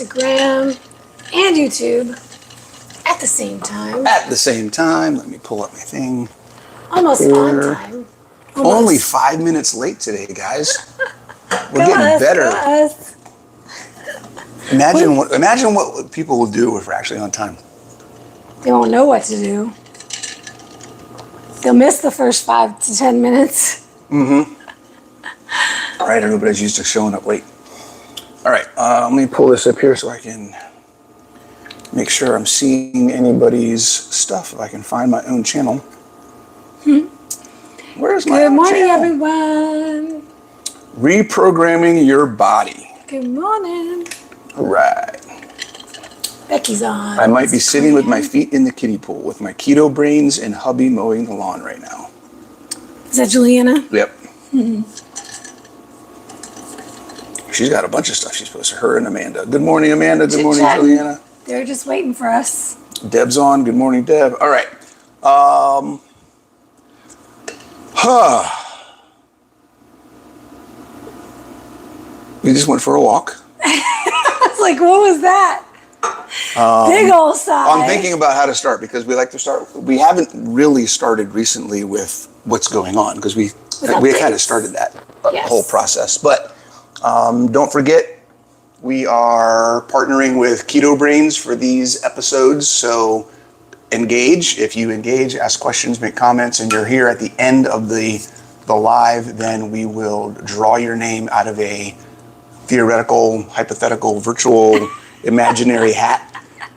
Instagram, and YouTube at the same time. At the same time. Let me pull up my thing. Almost on time. Almost. Only 5 minutes late today, guys. We're Go getting us, better. go us. Imagine what people will do if we're actually on time. They won't know what to do. They'll miss the first 5 to 10 minutes. Mm-hmm. All right, everybody's used to showing up late. All right, let me pull this up here so I can make sure I'm seeing anybody's stuff. If I can find my own channel. Where's my Good morning, channel? everyone. Reprogramming your body. Good morning. All right. Becky's on. I might be sitting with my feet in the kiddie pool with my keto brains and hubby mowing the lawn right now. Is that Juliana? Yep. She's got a bunch of stuff she's supposed to. Her and Amanda. Good morning, Amanda. Good morning, Juliana. They're just waiting for us. Deb's on. Good morning, Deb. All right. We just went for a walk. I was like, what was that? Big old sigh. I'm thinking about how to start because we like to start. We haven't really started recently with what's going on because we kind of started that whole process. But don't forget, we are partnering with Keto Brains for these episodes. So engage. If you engage, ask questions, make comments, and you're here at the end of the live, then we will draw your name out of a theoretical, hypothetical, virtual, imaginary hat,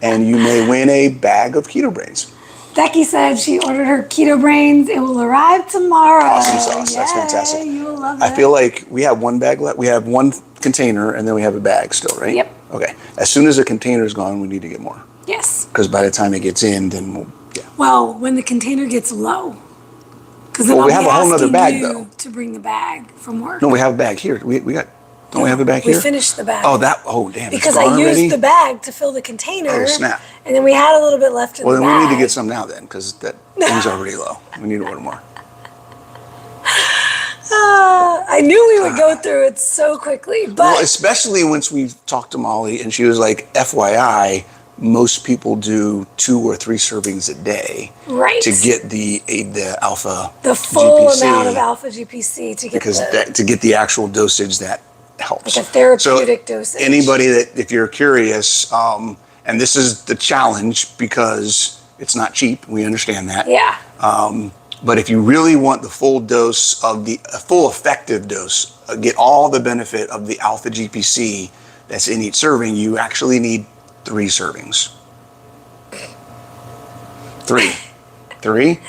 and you may win a bag of Keto Brains. Becky said she ordered her Keto Brains. It will arrive tomorrow. Awesome sauce. That's fantastic. You will love it. I feel like we have one bag left. We have one container, and then we have a bag still, right? Yep. Okay. As soon as the container is gone, we need to get more. Yes. Because by the time it gets in, then we'll, yeah. Well, when the container gets low. Because we have a whole nother bag, though. To bring the bag from work. No, we have a bag here. We got. Don't we have a bag here? We finished the bag. Oh, damn. Because I used the bag to fill the container. Oh, snap. And then we had a little bit left in the bag. Well, then we need to get some now then, because that thing's already low. We need to order more. I knew we would go through it so quickly, but... Well, especially once we talked to Molly, and she was like, FYI, most people do 2 or 3 servings a day. Right. To get the alpha the full GPC, amount of alpha GPC to get to get the actual dosage that helps. Like a therapeutic dosage. Anybody that, if you're curious, and this is the challenge because it's not cheap, we understand that. Yeah. But if you really want the full dose of a full effective dose, get all the benefit of the alpha GPC that's in each serving, you actually need 3 servings. 3. 3?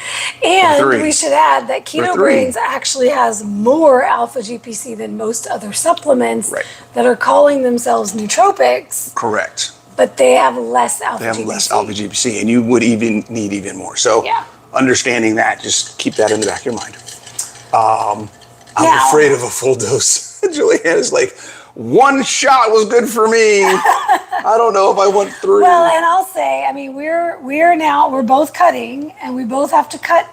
And 3. we should add that Keto Brains actually has more alpha GPC than most other supplements that are calling themselves nootropics. Correct. But they have less alpha GPC. They have less alpha GPC, and you would even need even more. So understanding that, just keep that in the back of your mind. I'm afraid of a full dose. Julianne's like, 1 shot was good for me. I don't know if I want 3. Well, and I'll say, I mean, we're both cutting, and we both have to cut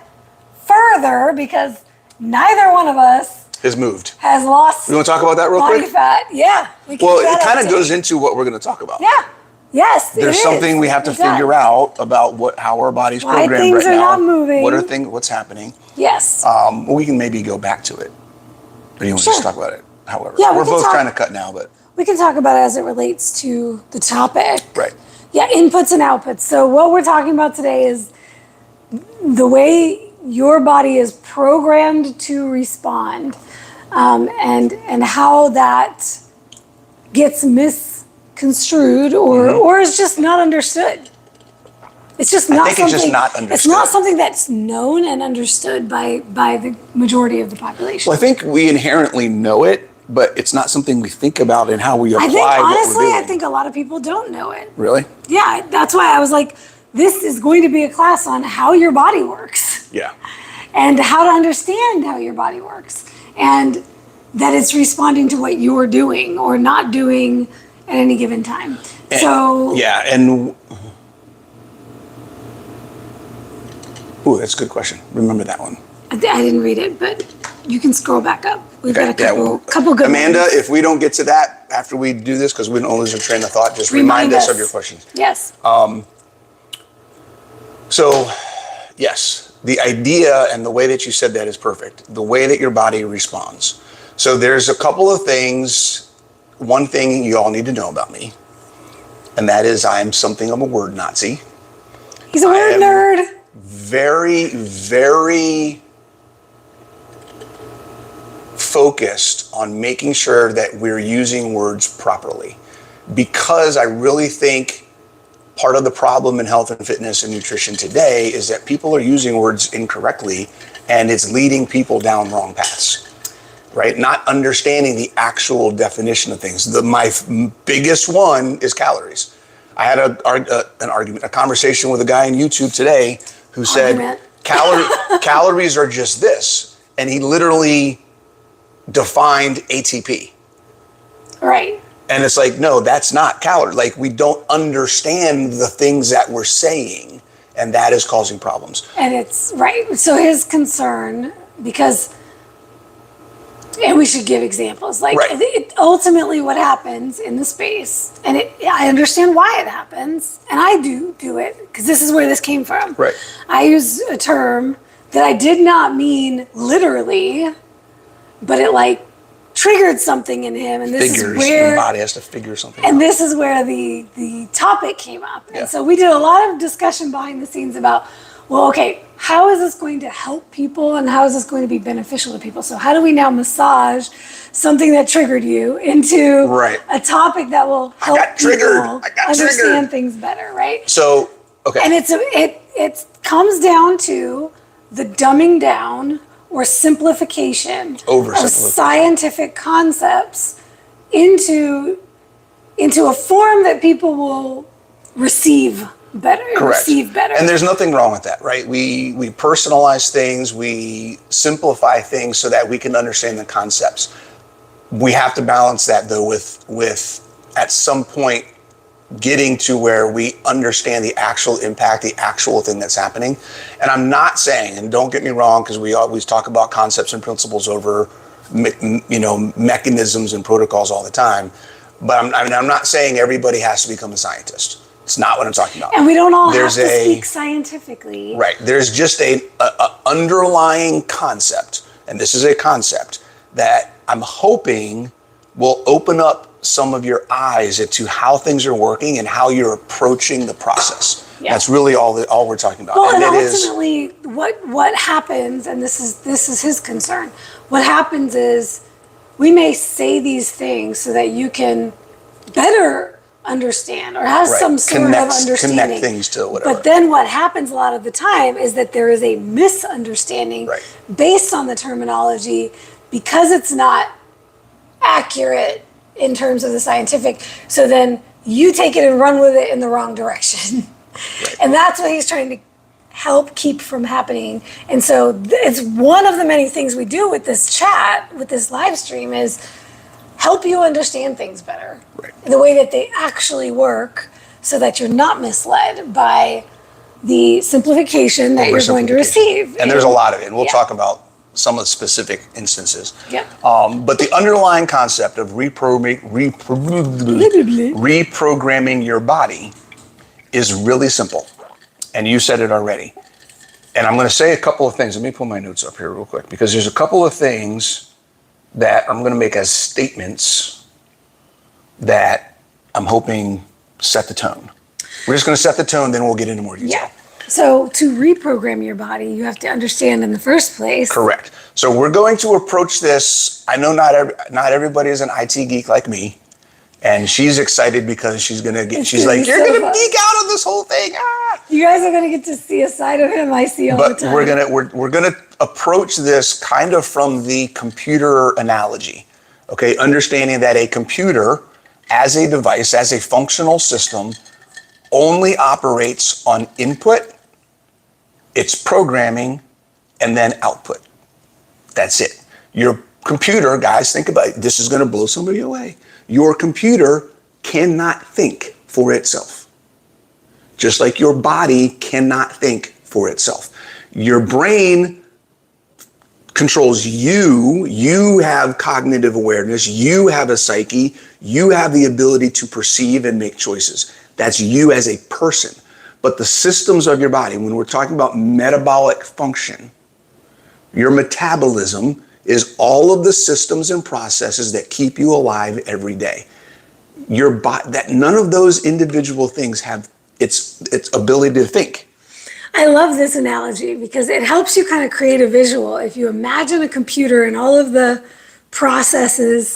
further because neither one of us has moved. Has lost. You want to talk about that real body quick? Fat. Yeah. Well, it kind of goes into what we're going to talk about. Yeah. Yes. There's something we have to figure out about how our body's Why programmed things right are now. not moving. What's happening? Yes. We can maybe go back to it. Or you want to just talk about it? However, yeah, we're both trying to cut now, but we can talk about it as it relates to the topic. Right. Yeah, inputs and outputs. So what we're talking about today is the way your body is programmed to respond, and how that gets misconstrued or is just not understood. It's just not something. It's just not understood. It's not something that's known and understood by the majority of the population. Well, I think we inherently know it, but it's not something we think about in how we apply what we're doing. I think a lot of people don't know it. Really? Yeah, that's why I was like, this is going to be a class on how your body works. Yeah. And how to understand how your body works. And that it's responding to what you're doing or not doing at any given time. Ooh, that's a good question. Remember that one. I didn't read it, but you can scroll back up. We've got a couple good Amanda, ones. if we don't get to that after we do this, because we don't lose our train of thought, just remind us of your questions. Yes. So, yes, the idea and the way that you said that is perfect. The way that your body responds. So there's a couple of things. One thing you all need to know about me, and that is I'm something of a word Nazi. He's a word nerd. Very, very focused on making sure that we're using words properly, because I really think part of the problem in health and fitness and nutrition today is that people are using words incorrectly, and it's leading people down wrong paths, right? Not understanding the actual definition of things. My biggest one is calories. I had a conversation with a guy on YouTube today who said calories are just this, and he literally defined ATP. Right. And it's like, no, that's not calorie. Like, we don't understand the things that we're saying, and that is causing problems. And it's right. So his concern, because, and we should give examples, like ultimately what happens in the space, and I understand why it happens, and I do it, because this is where this came from. Right. I use a term that I did not mean literally, but it like triggered something in him, and this is where the body has to figure something and out. this is where the topic came up. Yeah. And so we did a lot of discussion behind the scenes about, well, okay, how is this going to help people, and how is this going to be beneficial to people? So how do we now massage something that triggered you into a topic that will help people understand things better, right? So, okay. And it comes down to the dumbing down or simplification of scientific concepts into a form that people will receive better. Correct. And there's nothing wrong with that, right? We personalize things, we simplify things so that we can understand the concepts. We have to balance that, though, with at some point getting to where we understand the actual impact, the actual thing that's happening. And I'm not saying, and don't get me wrong, because we always talk about concepts and principles over, mechanisms and protocols all the time. But I'm not saying everybody has to become a scientist. It's not what I'm talking about. And we don't all have to speak scientifically. Right. There's just a underlying concept, and this is a concept that I'm hoping will open up some of your eyes into how things are working and how you're approaching the process. Yeah. That's really all we're talking about. Well, and ultimately, what happens, and this is his concern. What happens is we may say these things so that you can better understand or have some sort of understanding. Connect things to whatever. But then what happens a lot of the time is that there is a misunderstanding based on the terminology, because it's not accurate in terms of the scientific. So then you take it and run with it in the wrong direction. And that's what he's trying to help keep from happening. And so it's one of the many things we do with this chat, with this live stream, is help you understand things better. The way that they actually work, so that you're not misled by the simplification that you're going to receive. And there's a lot of it. And we'll talk about some of the specific instances. Yeah. But the underlying concept of reprogramming your body is really simple. And you said it already. And I'm going to say a couple of things. Let me pull my notes up here real quick, because there's a couple of things that I'm going to make as statements that I'm hoping set the tone. We're just going to set the tone, then we'll get into more detail. Yeah. So to reprogram your body, you have to understand in the first place. Correct. So we're going to approach this. I know not everybody is an IT geek like me, and she's excited because she's like, you're going to geek out on this whole thing. Ah! You guys are going to get to see a side of him I see all the time. But we're going to approach this kind of from the computer analogy. Okay, understanding that a computer as a device, as a functional system, only operates on input, its programming, and then output. That's it. Your computer, guys, think about it. This is going to blow somebody away. Your computer cannot think for itself. Just like your body cannot think for itself. Your brain controls you. You have cognitive awareness. You have a psyche. You have the ability to perceive and make choices. That's you as a person. But the systems of your body, when we're talking about metabolic function, your metabolism is all of the systems and processes that keep you alive every day. Your body, that none of those individual things have its ability to think. I love this analogy because it helps you kind of create a visual. If you imagine a computer and all of the processes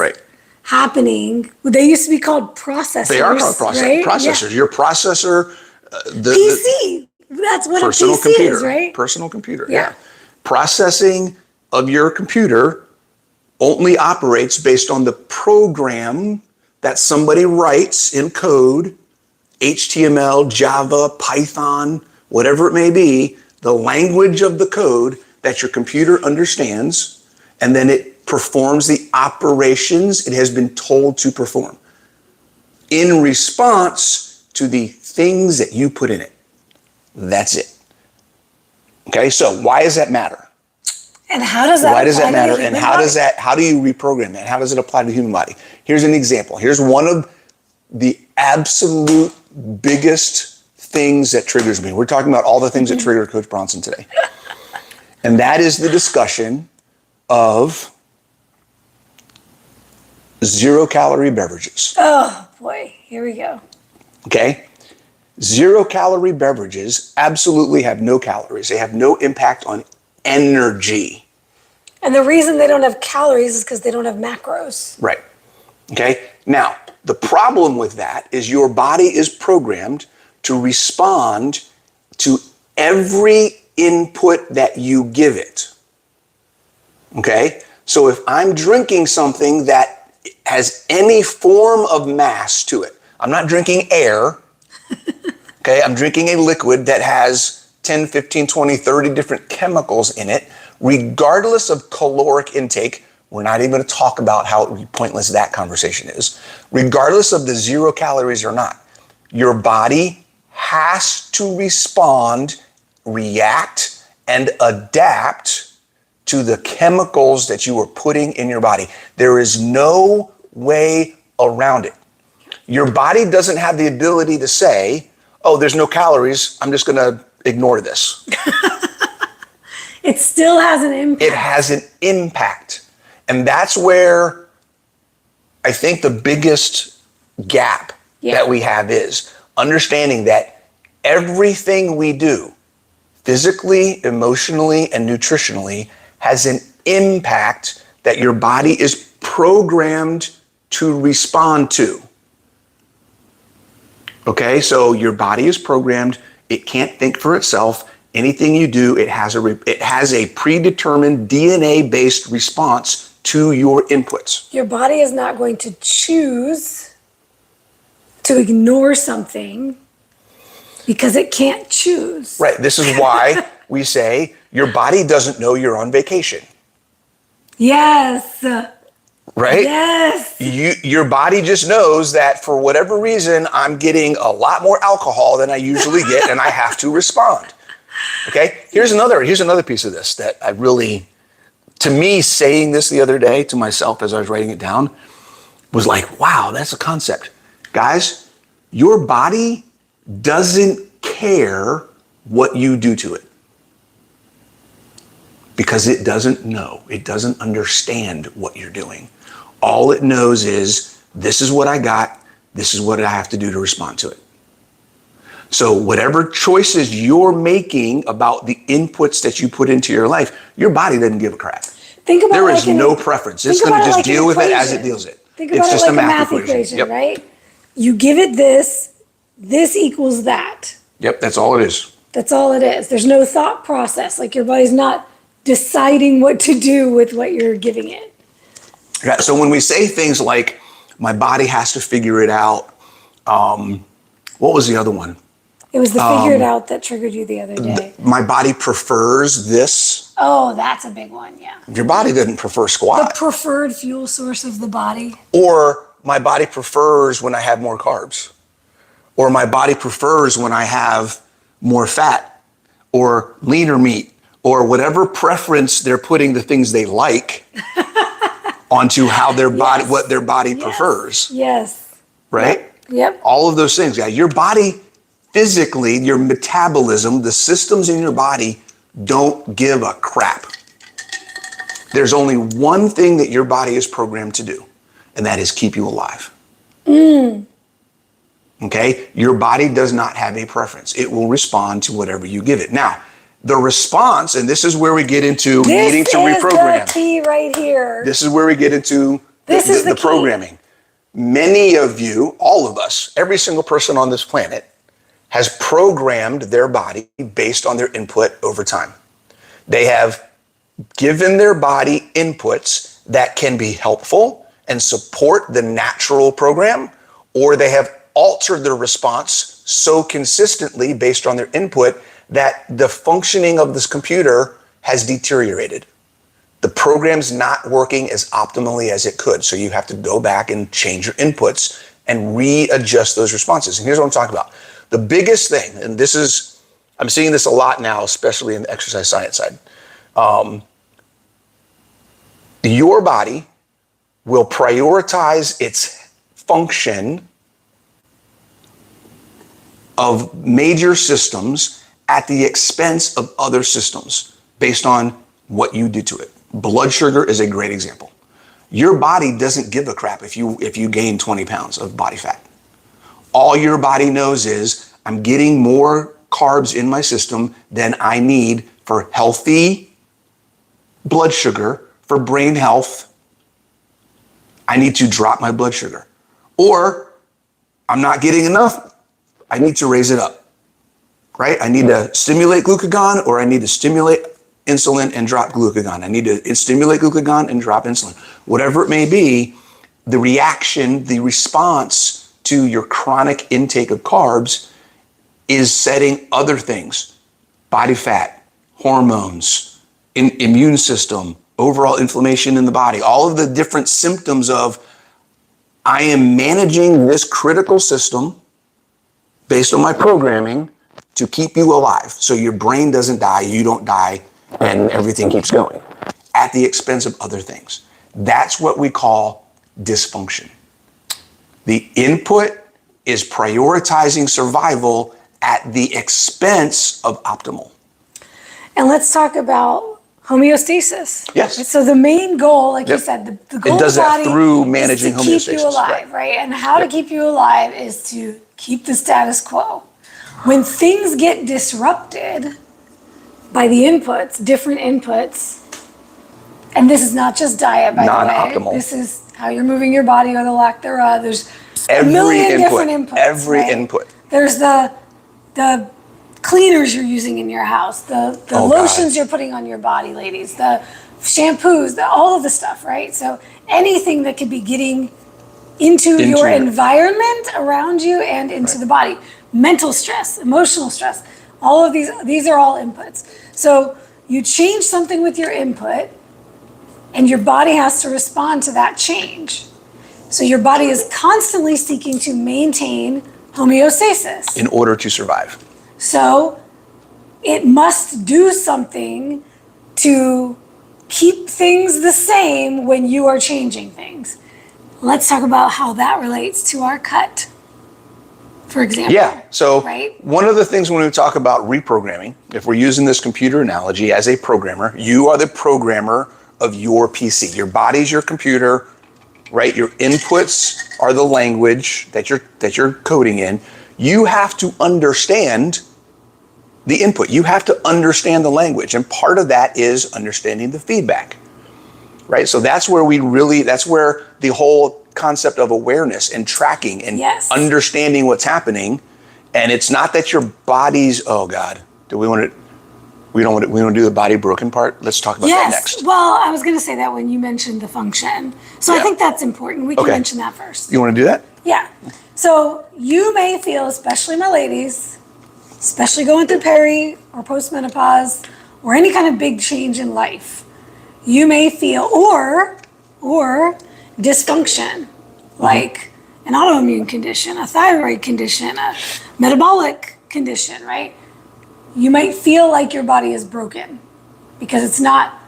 happening, they used to be called processors. They are called processors. Yeah. Your processor, PC. That's what a PC computer, is, right? Personal computer. Yeah. Processing of your computer only operates based on the program that somebody writes in code, HTML, Java, Python, whatever it may be, the language of the code that your computer understands, and then it performs the operations it has been told to perform in response to the things that you put in it. That's it. Okay, so why does that matter? And how does that Why does that matter? And how do you reprogram that? How does it apply to the human body? Here's an example. Here's one of the absolute biggest things that triggers me. We're talking about all the things that trigger Coach Bronson today. And that is the discussion of 0-calorie beverages. Oh boy, here we go. Okay? 0-calorie beverages absolutely have no calories. They have no impact on energy. And the reason they don't have calories is because they don't have macros. Right. Okay? Now, the problem with that is your body is programmed to respond to every input that you give it. Okay? So if I'm drinking something that has any form of mass to it, I'm not drinking air. Okay? I'm drinking a liquid that has 10, 15, 20, 30 different chemicals in it, regardless of caloric intake. We're not even going to talk about how pointless that conversation is. Regardless of the 0 calories or not, your body has to respond, react, and adapt to the chemicals that you are putting in your body. There is no way around it. Your body doesn't have the ability to say, oh, there's no calories, I'm just going to ignore this. It still has an impact. It has an impact. And that's where I think the biggest gap that we have is understanding that everything we do, physically, emotionally, and nutritionally, has an impact that your body is programmed to respond to. Okay, so your body is programmed. It can't think for itself. Anything you do, it has a predetermined DNA-based response to your inputs. Your body is not going to choose to ignore something because it can't choose. Right. This is why we say your body doesn't know you're on vacation. Yes. Right? Yes. Your body just knows that for whatever reason, I'm getting a lot more alcohol than I usually get, and I have to respond. Okay? Here's another piece of this that I really, to me, saying this the other day to myself as I was writing it down was like, wow, that's a concept. Guys, your body doesn't care what you do to it because it doesn't know. It doesn't understand what you're doing. All it knows is this is what I got. This is what I have to do to respond to it. So whatever choices you're making about the inputs that you put into your life, your body doesn't give a crap. Think about there is no preference. It's going to just deal with it as it deals it. Think about it like a math equation, right? You give it this equals that. Yep, that's all it is. That's all it is. There's no thought process. Like your body's not deciding what to do with what you're giving it. Yeah, so when we say things like, my body has to figure it out, what was the other one? It was the figure it out that triggered you the other day. My body prefers this. Oh, that's a big one, yeah. Your body doesn't prefer squat. The preferred fuel source of the body. Or my body prefers when I have more carbs. Or my body prefers when I have more fat or leaner meat or whatever preference they're putting the things they like onto how their body, what their body prefers. Yes. Right? Yep. All of those things, guys. Your body physically, your metabolism, the systems in your body don't give a crap. There's only one thing that your body is programmed to do, and that is keep you alive. Okay? Your body does not have a preference. It will respond to whatever you give it. Now, the response, and this is where we get into needing to reprogram. This is the key right here. This is where we get into the programming. Many of you, all of us, every single person on this planet has programmed their body based on their input over time. They have given their body inputs that can be helpful and support the natural program, or they have altered their response so consistently based on their input that the functioning of this computer has deteriorated. The program's not working as optimally as it could. So you have to go back and change your inputs and readjust those responses. And here's what I'm talking about. The biggest thing, and this is, I'm seeing this a lot now, especially in the exercise science side. Your body will prioritize its function of major systems at the expense of other systems based on what you do to it. Blood sugar is a great example. Your body doesn't give a crap if you gain 20 pounds of body fat. All your body knows is I'm getting more carbs in my system than I need for healthy blood sugar, for brain health. I need to drop my blood sugar. Or I'm not getting enough. I need to raise it up, right? I need to stimulate glucagon, or I need to stimulate insulin and drop glucagon. I need to stimulate glucagon and drop insulin. Whatever it may be, the reaction, the response to your chronic intake of carbs is setting other things, body fat, hormones, immune system, overall inflammation in the body, all of the different symptoms of I am managing this critical system based on my programming to keep you alive. So your brain doesn't die, you don't die, and everything keeps going at the expense of other things. That's what we call dysfunction. The input is prioritizing survival at the expense of optimal. And let's talk about homeostasis. Yes. So the main goal, like you said, the goal it does of the that body through managing is to homeostasis. keep you alive, right? And how to keep you alive is to keep the status quo. When things get disrupted by the inputs, different inputs, and this is not just diet, by the way. Non-optimal. This is how you're moving your body or the lack thereof. There's Every a million input, different inputs. every right? input. There's the cleaners you're using in your house, the lotions you're putting on your body, ladies, the shampoos, all of the stuff, right? So anything that could be getting into your environment around you and into the body. Mental stress, emotional stress, all of these are all inputs. So you change something with your input and your body has to respond to that change. So your body is constantly seeking to maintain homeostasis. In order to survive. So it must do something to keep things the same when you are changing things. Let's talk about how that relates to our cut, for example. Yeah, so right? One of the things when we talk about reprogramming, if we're using this computer analogy as a programmer, you are the programmer of your PC. Your body's your computer, right? Your inputs are the language that you're coding in. You have to understand the input. You have to understand the language. And part of that is understanding the feedback, right? So that's where that's where the whole concept of awareness and tracking and understanding what's happening. And it's not that your body's, oh God, we don't want to do the body broken part. Let's talk about that next. Well, I was going to say that when you mentioned the function. So I think that's important. We can mention that first. You want to do that? Yeah. So you may feel, especially my ladies, especially going through peri or postmenopause or any kind of big change in life, you may feel, or dysfunction, like an autoimmune condition, a thyroid condition, a metabolic condition, right? You might feel like your body is broken. because it's not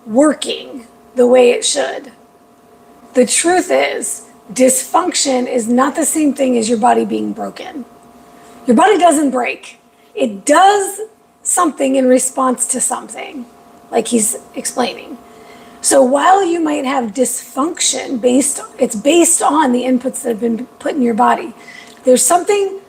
working the way it should. The truth is, dysfunction is not the same thing as your body being broken. Your body doesn't break. It does something in response to something, like he's explaining. So while you might have dysfunction it's based on the inputs that have been put in your body. There's something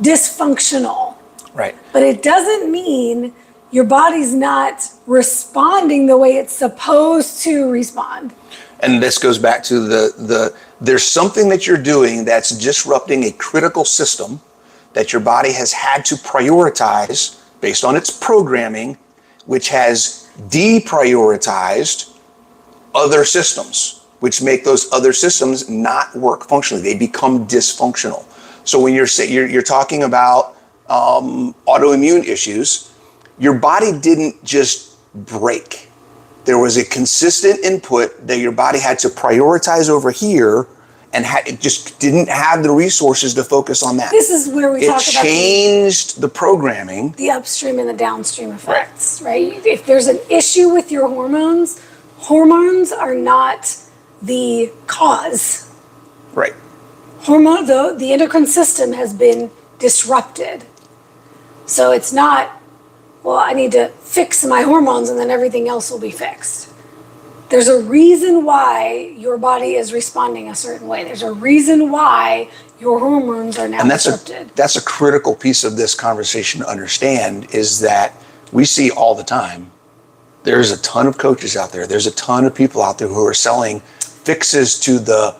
dysfunctional. Right. But it doesn't mean your body's not responding the way it's supposed to respond. And this goes back to there's something that you're doing that's disrupting a critical system that your body has had to prioritize based on its programming, which has deprioritized other systems, which make those other systems not work functionally. They become dysfunctional. So when you're talking about autoimmune issues, your body didn't just break. There was a consistent input that your body had to prioritize over here, and it just didn't have the resources to focus on that. This is where we talk about it changed the programming, the upstream and the downstream effects, right? If there's an issue with your hormones are not the cause. Right. The endocrine system has been disrupted. So it's not, well, I need to fix my hormones and then everything else will be fixed. There's a reason why your body is responding a certain way. There's a reason why your hormones are now disrupted. That's a critical piece of this conversation to understand, is that we see all the time. There's a ton of coaches out there. There's a ton of people out there who are selling fixes to the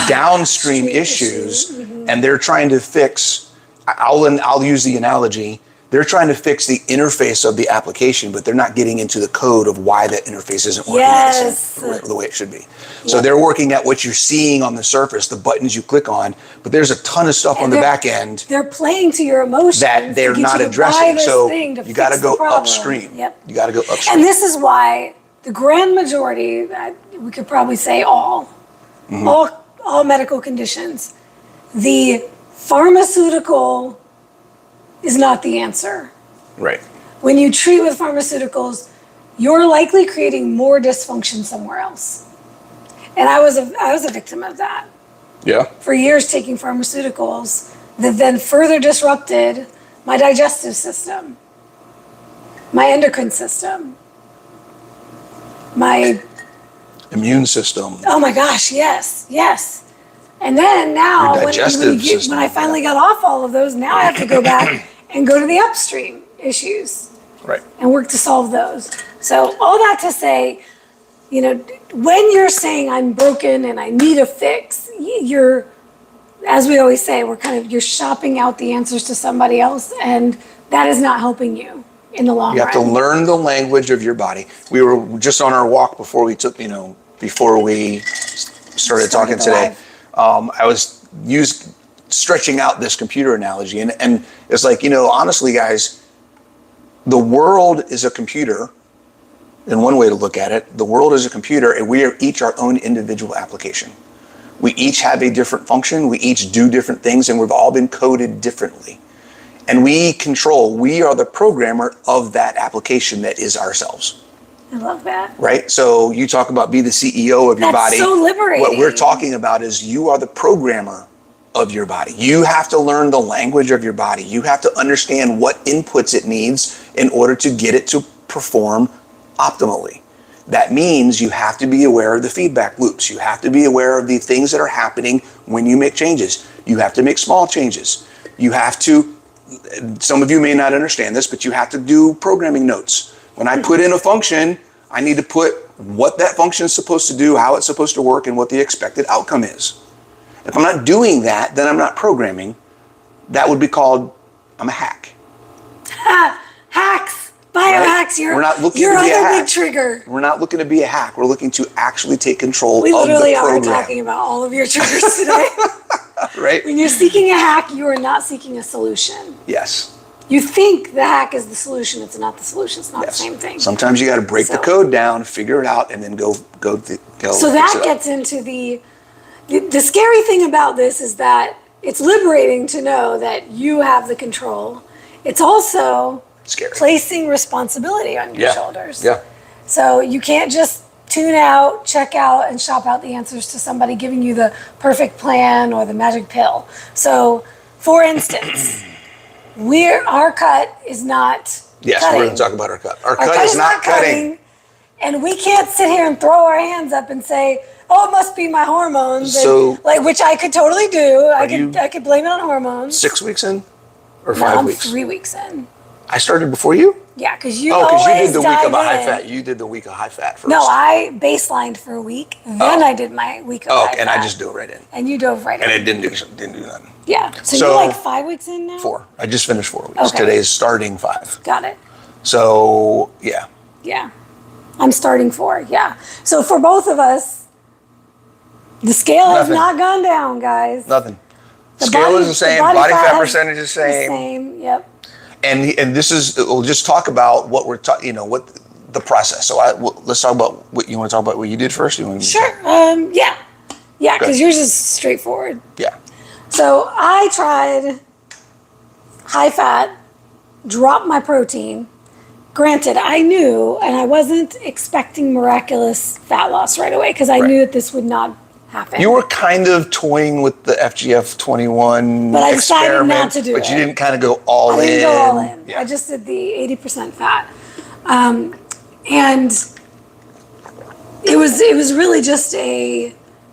downstream issues, and they're trying to fix, I'll use the analogy, they're trying to fix the interface of the application, but they're not getting into the code of why that interface isn't working the way it should be. So they're working at what you're seeing on the surface, the buttons you click on, but there's a ton of stuff on the back end. They're playing to your emotions that they're not addressing. So you got to go upstream. Yep. You got to go upstream. And this is why the grand majority, we could probably say all medical conditions, the pharmaceutical is not the answer. Right. When you treat with pharmaceuticals, you're likely creating more dysfunction somewhere else. And I was a victim of that. Yeah. For years taking pharmaceuticals that then further disrupted my digestive system, my endocrine system, my immune system. Oh my gosh, yes. And then now, when I finally got off all of those, now I have to go back and go to the upstream issues. Right. And work to solve those. So all that to say, when you're saying I'm broken and I need a fix, you're, as we always say, you're shopping out the answers to somebody else, and that is not helping you in the long run. You have to learn the language of your body. We were just on our walk before we started talking today. I was stretching out this computer analogy, and it's like, honestly, guys, the world is a computer. In one way to look at it, the world is a computer, and we are each our own individual application. We each have a different function. We each do different things, and we've all been coded differently. And we are the programmer of that application that is ourselves. I love that. Right? So you talk about be the CEO of your body. That's so liberating. What we're talking about is you are the programmer of your body. You have to learn the language of your body. You have to understand what inputs it needs in order to get it to perform optimally. That means you have to be aware of the feedback loops. You have to be aware of the things that are happening when you make changes. You have to make small changes. You have to, some of you may not understand this, but you have to do programming notes. When I put in a function, I need to put what that function is supposed to do, how it's supposed to work, and what the expected outcome is. If I'm not doing that, then I'm not programming. That would be called, I'm a hack. Hacks, biohacks, We're not looking you're to be a hack. Big trigger. We're not looking to be a hack. We're looking to actually take control of the program. We literally are talking about all of your triggers today. Right? When you're seeking a hack, you are not seeking a solution. Yes. You think the hack is the solution. It's not the solution. It's not the same thing. Sometimes you got to break the code down, figure it out, and then go. So that gets into the scary thing about this is that it's liberating to know that you have the control. It's also scary. placing responsibility on your shoulders. Yeah. So you can't just tune out, check out, and shop out the answers to somebody giving you the perfect plan or the magic pill. So, for instance, our cut is not Yes, cutting. we're going to talk about our cut. Our Our cut is not cutting. And we can't sit here and throw our hands up and say, "Oh, it must be my hormones," So, and, which I could totally do. I could blame it on hormones. 6 weeks in or No, 5 I'm weeks? 3 weeks in. I started before you? Yeah, because you because you always did the week of dive high in. fat. You did the week of high fat first. No, I baselined for a week, then I did my week of high fat. and I just dove right in. And you dove right in. And it didn't do nothing. Yeah. So you're like 5 weeks in now? 4. I just finished 4 weeks. Okay. Today's starting 5. Got it. So, yeah. Yeah. I'm starting 4, yeah. So for both of us, the scale has not gone down, guys. Nothing. Scale is the same. Body fat percentage is the same. Same, yep. And this is, we'll just talk about what we're talking, what the process. So let's talk about what you want to talk about. What you did first. Sure. Yeah. Yeah, because yours is straightforward. Yeah. So I tried high fat, dropped my protein. Granted, I knew, and I wasn't expecting miraculous fat loss right away because I knew that this would not happen. You were kind of toying with the FGF21 but I decided not to do it. But you didn't kind of go all in. I didn't go all in. Yeah. I just did the 80% fat. And it was really just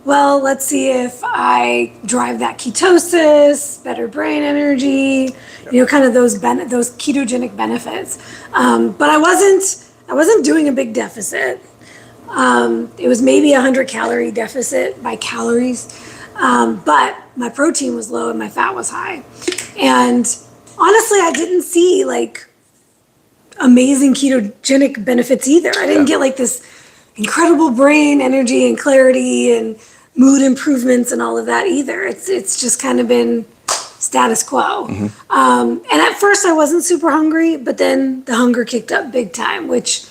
let's see if I drive that ketosis, better brain energy, kind of those ketogenic benefits. But I wasn't doing a big deficit. It was maybe 100 calorie deficit by calories. But my protein was low and my fat was high. And honestly, I didn't see amazing ketogenic benefits either. I didn't get this incredible brain energy and clarity and mood improvements and all of that either. It's just kind of been status quo. And at first I wasn't super hungry, but then the hunger kicked up big time, which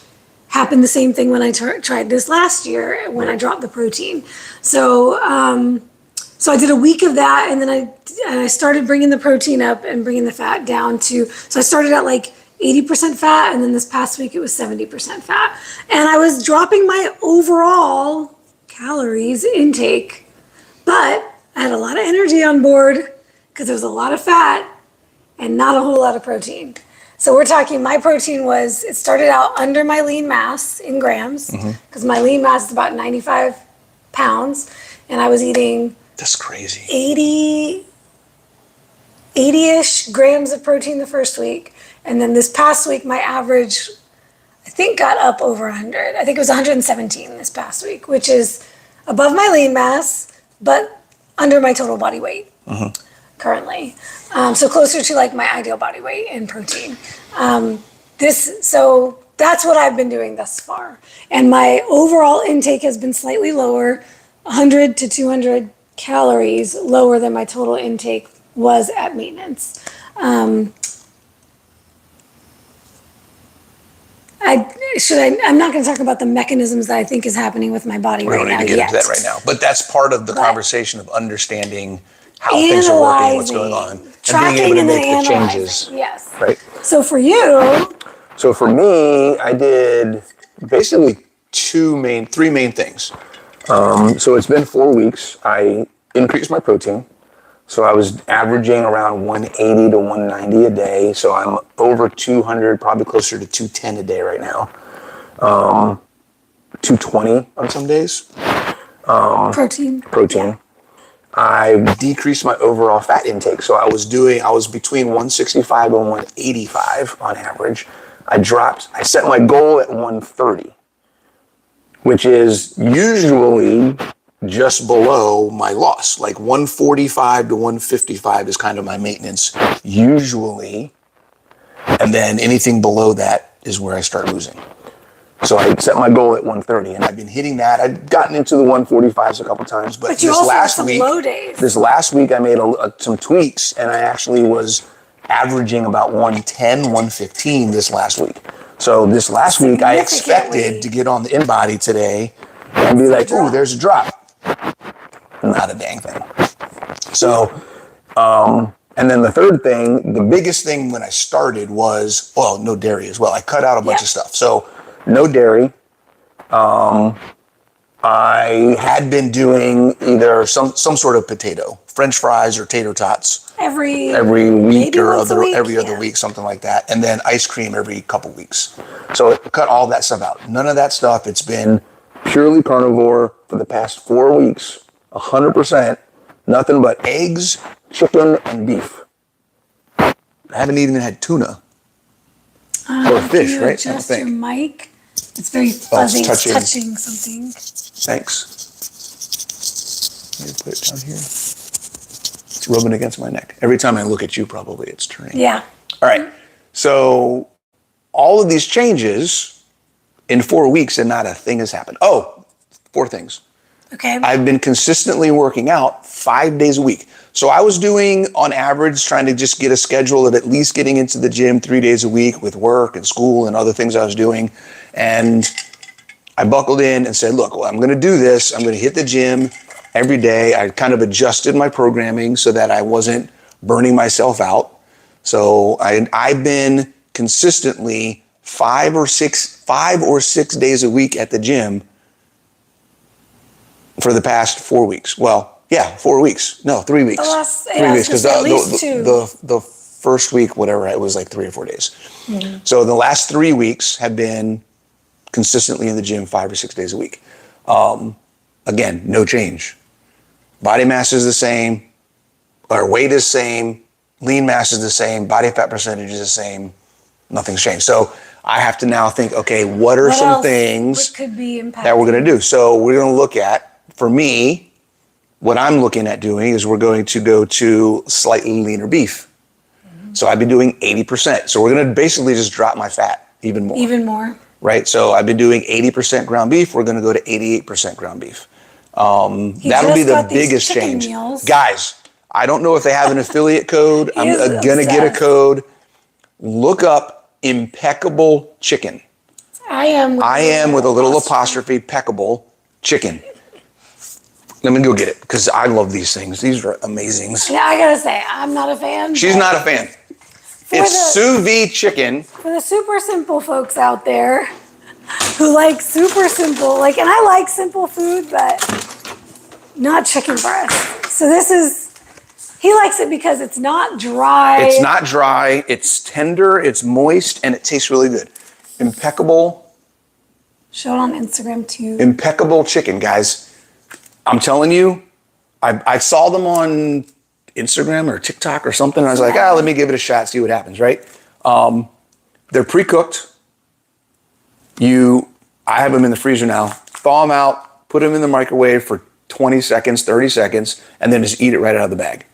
happened the same thing when I tried this last year when I dropped the protein. So I did a week of that, and then I started bringing the protein up and bringing the fat down so I started at 80% fat, and then this past week it was 70% fat. And I was dropping my overall calories intake, but I had a lot of energy on board because there was a lot of fat and not a whole lot of protein. So we're talking, my protein it started out under my lean mass in grams, because my lean mass is about 95 pounds, and I was eating... That's crazy. 80-ish grams of protein the first week. And then this past week, my average, I think, got up over 100. I think it was 117 this past week, which is above my lean mass, but under my total body weight currently. So closer to my ideal body weight in protein. So that's what I've been doing thus far. And my overall intake has been slightly lower, 100 to 200 calories lower than my total intake was at maintenance. I'm not going to talk about the mechanisms that I think is happening with my body right now. We don't need to get into that right now. But that's part of the conversation of understanding how things are working, what's going on, tracking, and being able to make the analyzing. changes. Yes. Right. So for you. So for me, I did basically three main things. So it's been 4 weeks. I increased my protein. So I was averaging around 180 to 190 a day. So I'm over 200, probably closer to 210 a day right now. 220 on some days. Protein. Yeah. I decreased my overall fat intake. So I was between 165 and 185 on average. I set my goal at 130, which is usually just below my loss. 145 to 155 is kind of my maintenance usually. And then anything below that is where I start losing. So I set my goal at 130, and I've been hitting that. I've gotten into the 145s a couple times, but you also have some low days. This last week I made some tweaks, and I actually was averaging about 110, 115 this last week. So this last week I expected to get on the InBody today and be like, ooh, there's a drop. Not a dang thing. So, and And then the third thing, the biggest thing when I started was, well, no dairy as well. I cut out a bunch of stuff. So no dairy. I had been doing either some sort of potato, French fries or tater tots every week or every other week, something like that. And then ice cream every couple weeks. So it cut all that stuff out. None of that stuff. It's been purely carnivore for the past 4 weeks, 100%. Nothing but eggs, chicken, and beef. I haven't even had tuna. Or fish, right? Adjust your mic. It's very fuzzy. It's touching something. Thanks. Let me put it down here. It's rubbing against my neck. Every time I look at you, probably it's turning. Yeah. All right. So all of these changes in 4 weeks and not a thing has happened. Oh, 4 things. Okay. I've been consistently working out 5 days a week. So I was doing, on average, trying to just get a schedule of at least getting into the gym 3 days a week with work and school and other things I was doing. And I buckled in and said, look, well, I'm going to do this. I'm going to hit the gym every day. I kind of adjusted my programming so that I wasn't burning myself out. So I've been consistently 5 or 6 days a week at the gym for the past 4 weeks. Well, yeah, 4 weeks. No, 3 weeks. 3 weeks, because the first week, whatever, it was like 3 or 4 days. Mm-hmm. So the last 3 weeks have been consistently in the gym 5 or 6 days a week. Again, no change. Body mass is the same, or weight is the same, lean mass is the same, body fat percentage is the same, nothing's changed. So I have to now think, okay, what are some things could be that we're going to do? So we're going to look at, for me, what I'm looking at doing is we're going to go to slightly leaner beef. Mm-hmm. So I've been doing 80%. So we're going to basically just drop my fat even more. Even more. Right? So I've been doing 80% ground beef. We're going to go to 88% ground beef. That'll be the biggest change. Meals. Guys, I don't know if they have an affiliate code. I'm going to get a code. Look up Impeccable Chicken. I am with a little apostrophe, peccable chicken. Let me go get it because I love these things. These are amazing. Yeah, I gotta say, I'm not a fan. She's not a fan. It's sous vide chicken. For the super simple folks out there who like super simple, and I like simple food, but not chicken breast. So he likes it because it's not dry. It's not dry. It's tender. It's moist, and it tastes really good. Impeccable. Show it on Instagram too. Impeccable chicken, guys. I'm telling you, I saw them on Instagram or TikTok or something. I was like, let me give it a shot, see what happens, right? They're pre-cooked. I have them in the freezer now. Thaw them out, put them in the microwave for 20 seconds, 30 seconds, and then just eat it right out of the bag,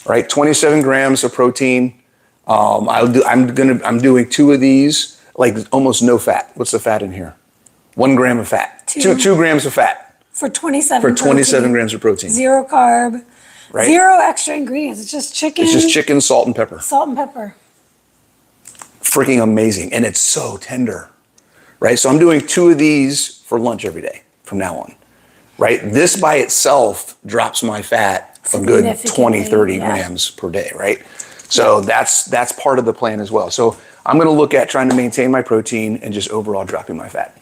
right? 27 grams of protein. I'm doing 2 of these, like almost no fat. What's the fat in here? 1 gram of fat. 2 grams of fat. For 27 grams of protein. 0 carb. Right? 0 extra ingredients. It's just chicken. It's just chicken, salt, and pepper. Salt and pepper. Freaking amazing. And it's so tender. Right? So I'm doing 2 of these for lunch every day from now on. Right? This by itself drops my fat a good 20, 30 grams per day. Right? So that's part of the plan as well. So I'm going to look at trying to maintain my protein and just overall dropping my fat.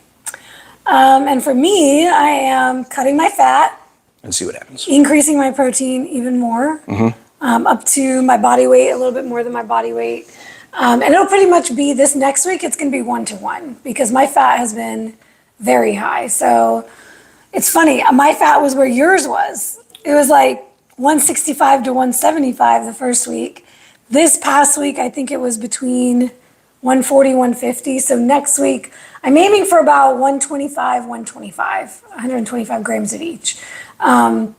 And for me, I am cutting my fat. And see what happens. Increasing my protein even more. Mm-hmm. Up to my body weight, a little bit more than my body weight. And it'll pretty much be this next week, it's going to be 1-to-1 because my fat has been very high. So it's funny. My fat was where yours was. It was like 165 to 175 the first week. This past week, I think it was between 140, 150. So next week, I'm aiming for about 125 grams of each. And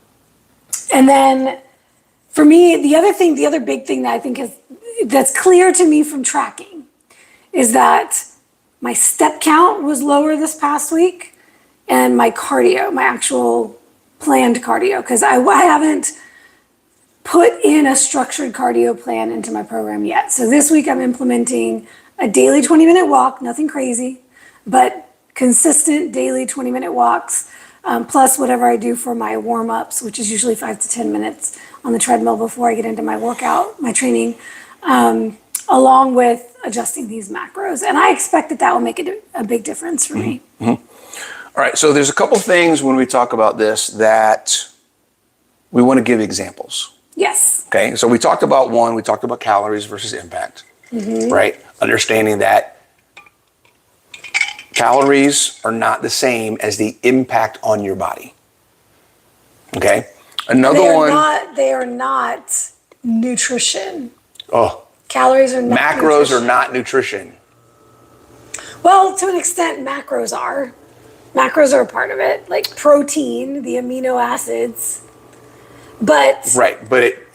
then for me, the other big thing that I think that's clear to me from tracking is that my step count was lower this past week and my cardio, my actual planned cardio, because I haven't put in a structured cardio plan into my program yet. So this week I'm implementing a daily 20-minute walk, nothing crazy, but consistent daily 20-minute walks, plus whatever I do for my warm-ups, which is usually 5 to 10 minutes on the treadmill before I get into my workout, my training, along with adjusting these macros. And I expect that will make a big difference for me. All right, so there's a couple things when we talk about this that we want to give examples. Yes. Okay, so we talked about we talked about calories versus impact, right? Understanding that calories are not the same as the impact on your body. Okay, another one. They are not nutrition. Oh, Calories are not macros nutrition. are not nutrition. Well, to an extent, macros are. Macros are a part of it, like protein, the amino acids, but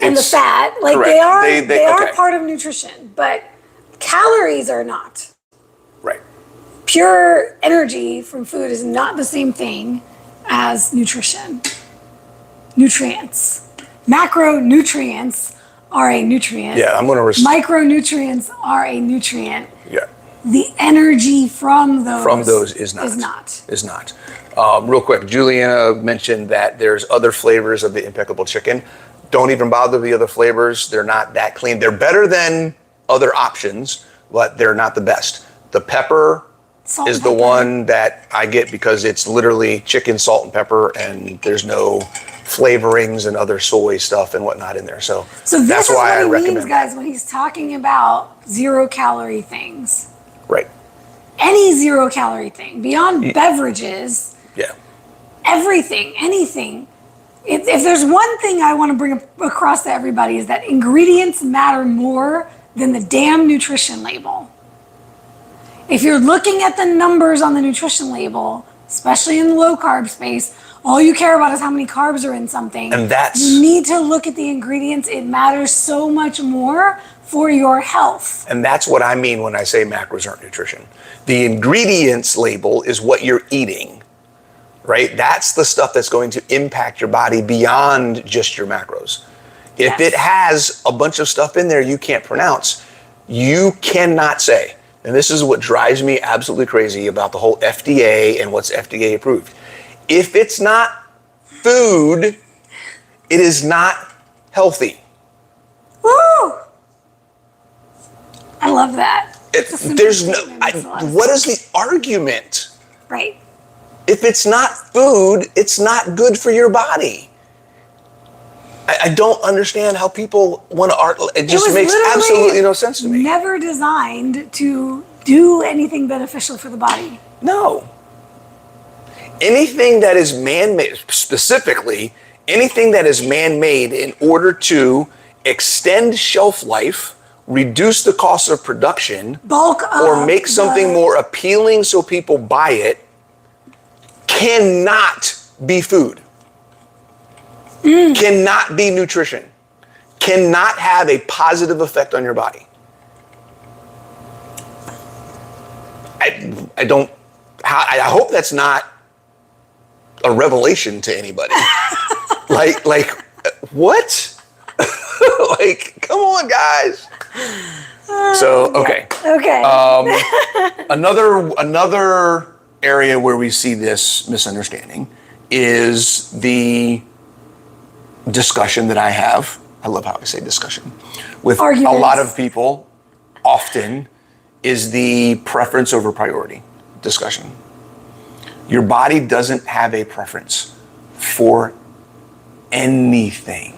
and the fat, like correct. they are part of nutrition, but calories are not. Right. Pure energy from food is not the same thing as nutrition. Nutrients. Macronutrients are a nutrient. Yeah, I'm going to Micronutrients are a nutrient. Yeah. The energy from those is not. Is not. Real quick, Juliana mentioned that there's other flavors of the impeccable chicken. Don't even bother with the other flavors. They're not that clean. They're better than other options, but they're not the best. The pepper Salt is and the pepper. one that I get because it's literally chicken, salt, and pepper, and there's no flavorings and other soy stuff and whatnot in there. So this that's is why I what he recommend means, guys, when he's talking about 0-calorie things. Right. Any 0-calorie thing, beyond beverages, Yeah. everything, anything. If there's one thing I want to bring across to everybody is that ingredients matter more than the damn nutrition label. If you're looking at the numbers on the nutrition label, especially in the low carb space, all you care about is how many carbs are in something. And you need to look at the ingredients. It matters so much more for your health. And that's what I mean when I say macros aren't nutrition. The ingredients label is what you're eating, right? That's the stuff that's going to impact your body beyond just your macros. If it has a bunch of stuff in there you can't pronounce, you cannot say, and this is what drives me absolutely crazy about the whole FDA and what's FDA approved. If it's not food, it is not healthy. Woo! I love that. There's no, what is the argument? Right. If it's not food, it's not good for your body. I don't understand how people want to argue. It just makes absolutely no sense to me. Never designed to do anything beneficial for the body. No. Anything that is man-made, specifically, anything that is man-made in order to extend shelf life, reduce the cost of production, or make something more appealing so people buy it, cannot be food. Cannot be nutrition. Cannot have a positive effect on your body. I hope that's not a revelation to anybody. like what? Like, come on, guys. So, okay. Okay. Another area where we see this misunderstanding is the discussion that I have. I love how I say discussion with Arguments. a lot of people. Often is the preference over priority discussion. Your body doesn't have a preference for anything.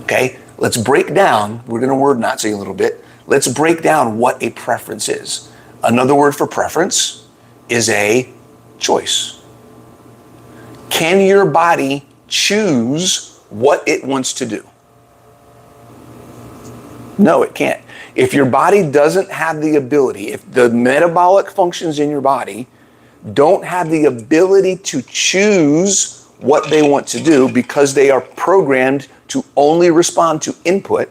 Okay, let's break down. We're going to word Nazi a little bit. Let's break down what a preference is. Another word for preference is a choice. Can your body choose what it wants to do? No, it can't. If your body doesn't have the ability, if the metabolic functions in your body don't have the ability to choose what they want to do because they are programmed to only respond to input,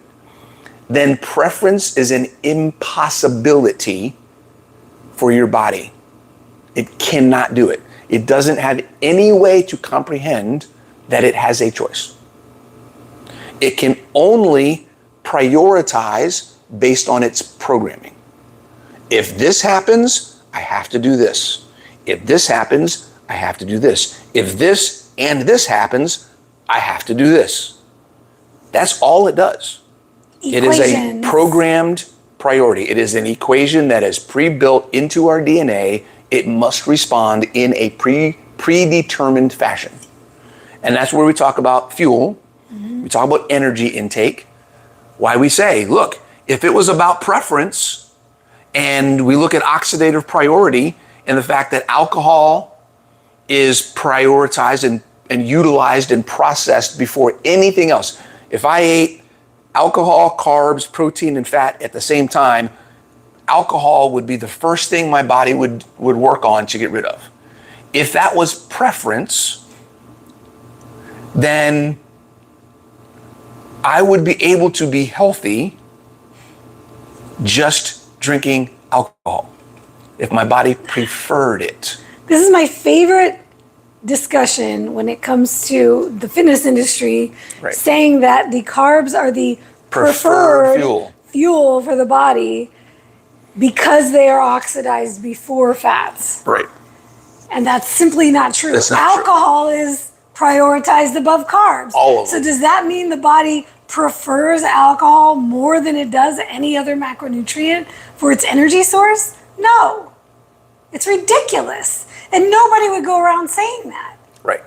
then preference is an impossibility for your body. It cannot do it. It doesn't have any way to comprehend that it has a choice. It can only prioritize based on its programming. If this happens, I have to do this. If this happens, I have to do this. If this and this happens, I have to do this. That's all it does. It is a programmed priority. It is an equation that is pre-built into our DNA. It must respond in a predetermined fashion. And that's where we talk about fuel. We talk about energy intake. Why we say, look, if it was about preference and we look at oxidative priority and the fact that alcohol is prioritized and utilized and processed before anything else. If I ate alcohol, carbs, protein, and fat at the same time, alcohol would be the first thing my body would work on to get rid of. If that was preference, then I would be able to be healthy just drinking alcohol if my body preferred it. This is my favorite discussion when it comes to the fitness industry, right, saying that the carbs are the preferred fuel for the body because they are oxidized before fats. Right. And that's simply not true. That's not Alcohol is prioritized above carbs. All of so them. Does that mean the body prefers alcohol more than it does any other macronutrient for its energy source? No. It's ridiculous. And nobody would go around saying that. Right.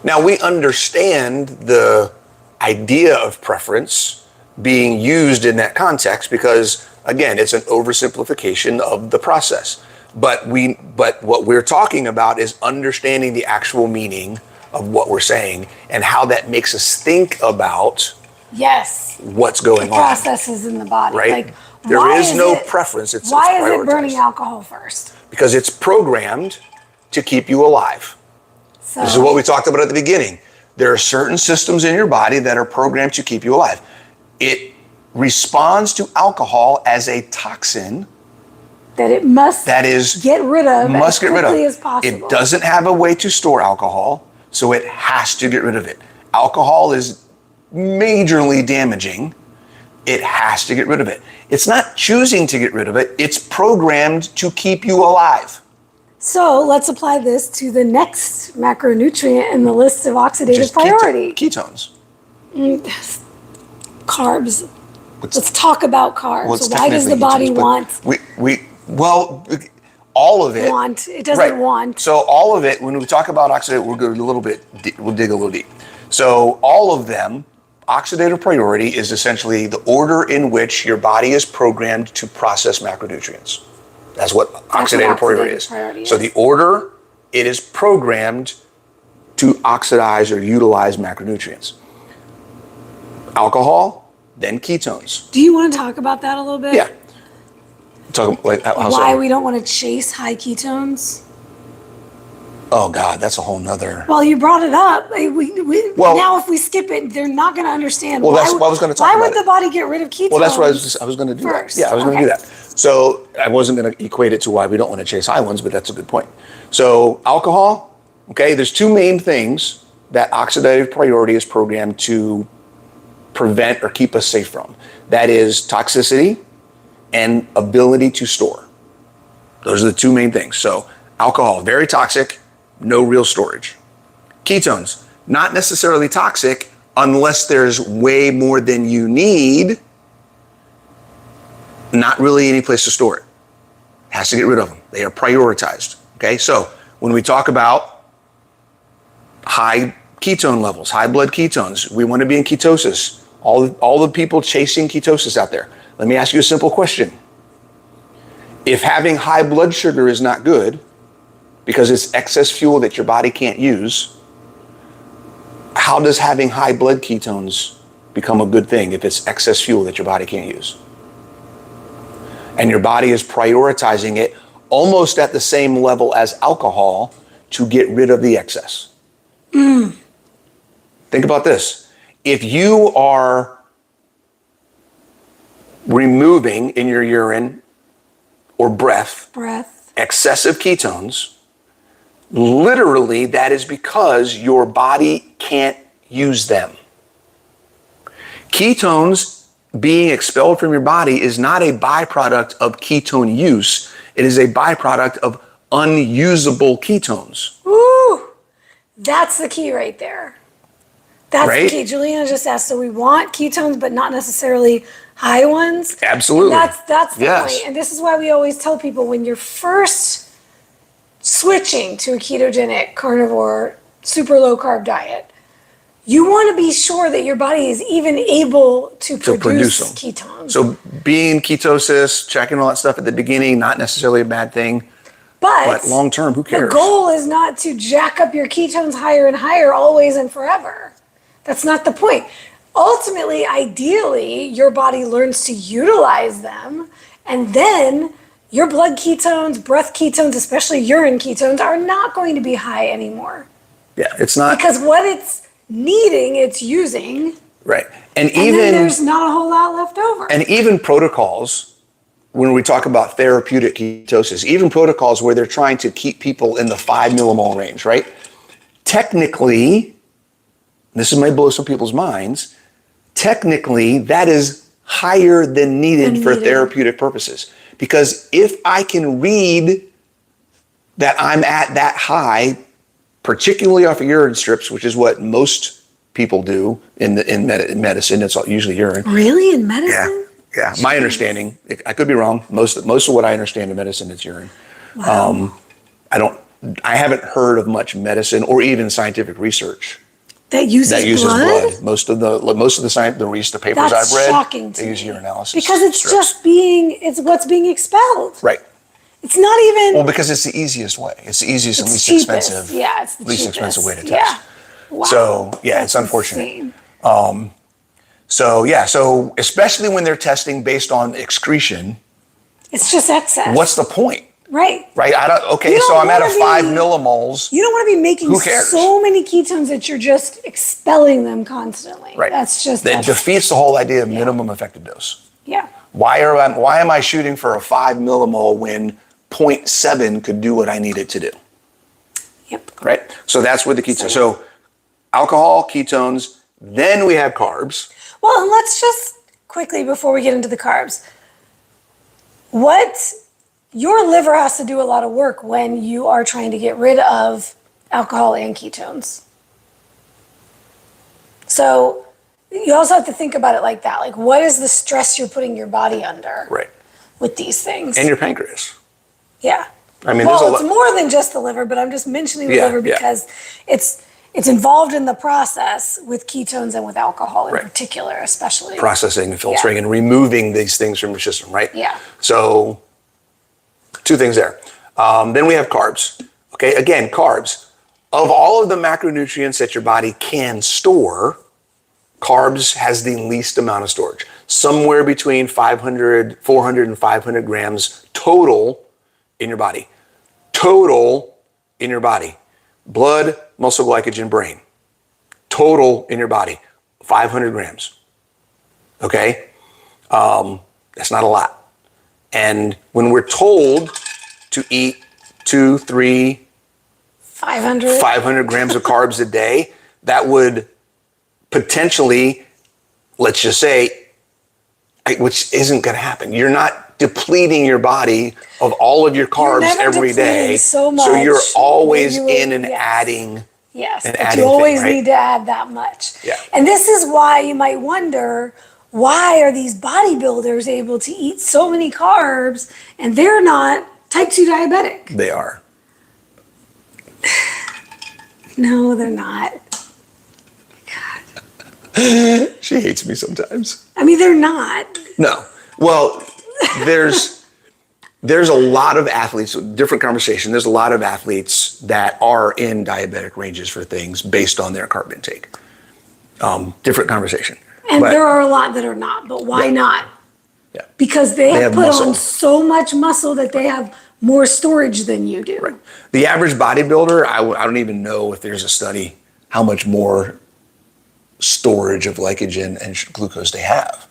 Now, we understand the idea of preference being used in that context because, again, it's an oversimplification of the process. But what we're talking about is understanding the actual meaning of what we're saying and how that makes us think about what's going on. Processes in the body. Right? Like, there is no preference. Why is it burning alcohol first? Because it's programmed to keep you alive. So, this is what we talked about at the beginning. There are certain systems in your body that are programmed to keep you alive. It responds to alcohol as a toxin that it must get rid of as quickly as possible. It doesn't have a way to store alcohol, so it has to get rid of it. Alcohol is majorly damaging. It has to get rid of it. It's not choosing to get rid of it. It's programmed to keep you alive. So let's apply this to the next macronutrient in the list of oxidative priority. Ketones. Carbs. Let's talk about carbs. Well, so why does the body want? All of it. It doesn't want. So all of it, when we talk about oxidative, we'll dig a little deep. So all of them, oxidative priority is essentially the order in which your body is programmed to process macronutrients. That's what oxidative priority is. So the order it is programmed to oxidize or utilize macronutrients. Alcohol, then ketones. Do you want to talk about that a little bit? Yeah. Why we don't want to chase high ketones? Oh God, that's a whole nother. Well, you brought it up. Now if we skip it, they're not going to understand. Well, that's what I was going to talk about. Why would the body get rid of ketones? Well, that's what I was going to do. First. Yeah, I was going to do that. So I wasn't going to equate it to why we don't want to chase high ones, but that's a good point. So alcohol, okay, there's two main things that oxidative priority is programmed to prevent or keep us safe from. That is toxicity and ability to store. Those are the two main things. So alcohol, very toxic, no real storage. Ketones, not necessarily toxic unless there's way more than you need. Not really any place to store it. Has to get rid of them. They are prioritized. Okay, so when we talk about high ketone levels, high blood ketones, we want to be in ketosis. All the people chasing ketosis out there. Let me ask you a simple question. If having high blood sugar is not good, because it's excess fuel that your body can't use, how does having high blood ketones become a good thing if it's excess fuel that your body can't use? And your body is prioritizing it almost at the same level as alcohol to get rid of the excess. Think about this. If you are removing in your urine or breath excessive ketones, literally that is because your body can't use them. Ketones being expelled from your body is not a byproduct of ketone use. It is a byproduct of unusable ketones. Ooh, that's the key right there. That's right? the key. Juliana just asked, so we want ketones, but not necessarily high ones. Absolutely. And that's the Yes. point. And this is why we always tell people when you're first switching to a ketogenic, carnivore, super low carb diet, you want to be sure that your body is even able to produce them. ketones. So being ketosis, checking all that stuff at the beginning, not necessarily a bad thing. But long term, who cares? The goal is not to jack up your ketones higher and higher always and forever. That's not the point. Ultimately, ideally, your body learns to utilize them, and then your blood ketones, breath ketones, especially urine ketones, are not going to be high anymore. Yeah, it's not. Because what it's needing, it's using. Right. And then there's not a whole lot left over. And even protocols, when we talk about therapeutic ketosis, even protocols where they're trying to keep people in the 5 millimole range, right? Technically, this might blow some people's minds, technically that is higher than needed for therapeutic purposes. Because if I can read that I'm at that high, particularly off of urine strips, which is what most people do in medicine, it's usually urine. Really? In medicine? Yeah. My understanding, I could be wrong. Most of what I understand in medicine is urine. Wow. I haven't heard of much medicine or even scientific research that uses blood. Most of the recent papers I've read, shocking to they use me. urinalysis because it's strips. it's what's being expelled. Right. It's not even. Well, because it's the easiest way. It's the easiest and least cheapest. expensive. Yeah, it's the least cheapest. expensive way to test. Yeah. Wow. So it's unfortunate. So especially when they're testing based on excretion, it's just excess. What's the point? Right. Right. So I'm at a 5 millimoles. You don't want to be making so many ketones that you're just expelling them constantly. Right. That defeats the whole idea of minimum effective dose. Yeah. Why am I shooting for a 5 millimole when 0.7 could do what I need it to do? Yep. Right. So that's with the ketones. So alcohol, ketones, then we have carbs. Well, and let's just quickly, before we get into the carbs, your liver has to do a lot of work when you are trying to get rid of alcohol and ketones. So you also have to think about it like that. Like, what is the stress you're putting your body under with these things? And your pancreas. Yeah. I mean, it's more than just the liver, but I'm just mentioning the liver because it's involved in the process with ketones and with alcohol in particular, especially. Processing and filtering and removing these things from your system, right? Yeah. So 2 things there. Then we have carbs. Okay, again, carbs. Of all of the macronutrients that your body can store, carbs has the least amount of storage. Somewhere between 400 and 500 grams total in your body. Total in your body. Blood, muscle glycogen, brain. Total in your body, 500 grams. Okay? That's not a lot. And when we're told to eat 500 grams of carbs a day, that would potentially, let's just say, which isn't going to happen. You're not depleting your body of all of your carbs every day. So you're always in and adding. Yes, but you always need to add that much. Yeah. And this is why you might wonder, why are these bodybuilders able to eat so many carbs and they're not type 2 diabetic? They are. No, they're not. God. She hates me sometimes. I mean, they're not. No. Well, there's a lot of athletes, different conversation. There's a lot of athletes that are in diabetic ranges for things based on their carb intake. Different conversation. And there are a lot that are not, but why not? Yeah. Because they have put muscle on so much muscle that they have more storage than you do. Right. The average bodybuilder, I don't even know if there's a study how much more storage of glycogen and glucose they have.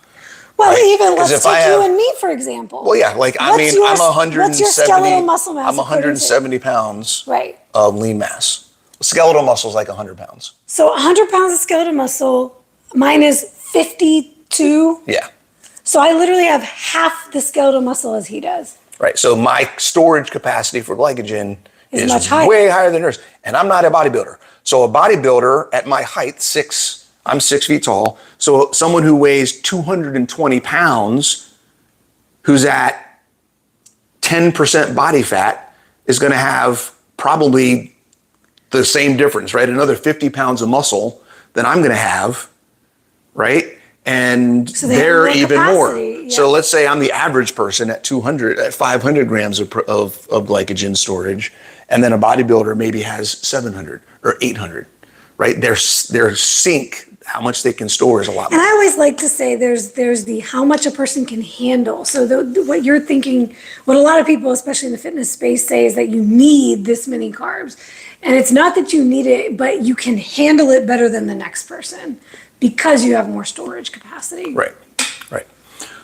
Well, even let's take you and me, for example. Well, yeah, I'm 170. What's your skeletal muscle mass? I'm 170 pounds right. of lean mass. Skeletal muscle is like 100 pounds. So 100 pounds of skeletal muscle, mine is 52. Yeah. So I literally have half the skeletal muscle as he does. Right. So my storage capacity for glycogen is much higher. Way higher than yours. And I'm not a bodybuilder. So a bodybuilder at my height, 6'5", I'm 6 feet tall. So someone who weighs 220 pounds, who's at 10% body fat, is going to have probably the same difference, right? Another 50 pounds of muscle than I'm going to have, right? And So they're even more. Yeah. So let's say I'm the average person at 500 grams of glycogen storage, and then a bodybuilder maybe has 700 or 800, right? Their sink, how much they can store, is a lot more. And I always like to say there's the how much a person can handle. So what you're thinking, what a lot of people, especially in the fitness space, say is that you need this many carbs. And it's not that you need it, but you can handle it better than the next person because you have more storage capacity. Right.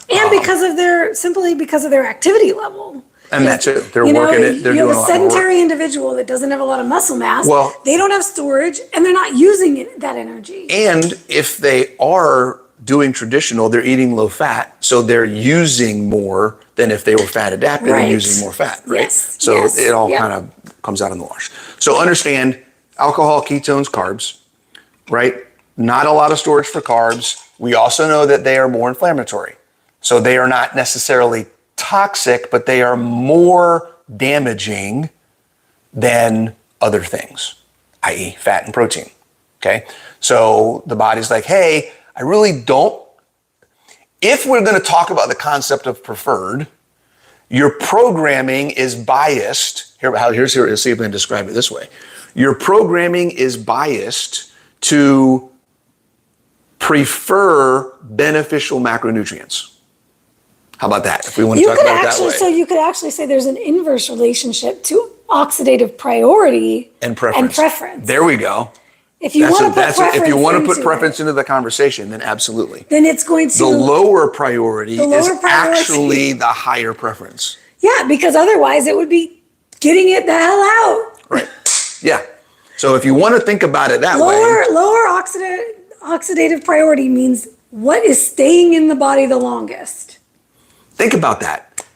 And simply because of their activity level. And that's it. They're working it. They're doing a lot You have a more sedentary work. individual that doesn't have a lot of muscle mass. Well, they don't have storage and they're not using that energy. And if they are doing traditional, they're eating low fat, so they're using more than if they were fat adapted and using more fat, right? Yes. So it all kind of comes out in the wash. So understand alcohol, ketones, carbs, right? Not a lot of storage for carbs. We also know that they are more inflammatory. So they are not necessarily toxic, but they are more damaging than other things, i.e. fat and protein, okay? So the body's like, hey, I really don't. If we're going to talk about the concept of preferred, your programming is biased. Here's see if I can describe it this way. Your programming is biased to prefer beneficial macronutrients. How about that? If we want to talk about it that way. So you could actually say there's an inverse relationship to oxidative priority and preference. There we go. If you want to put preference into the conversation, then absolutely. Then it's going to... The lower priority is actually the higher preference. Yeah, because otherwise it would be getting it the hell out. Right. Yeah. So if you want to think about it that way... Lower oxidative priority means what is staying in the body the longest. Think about that.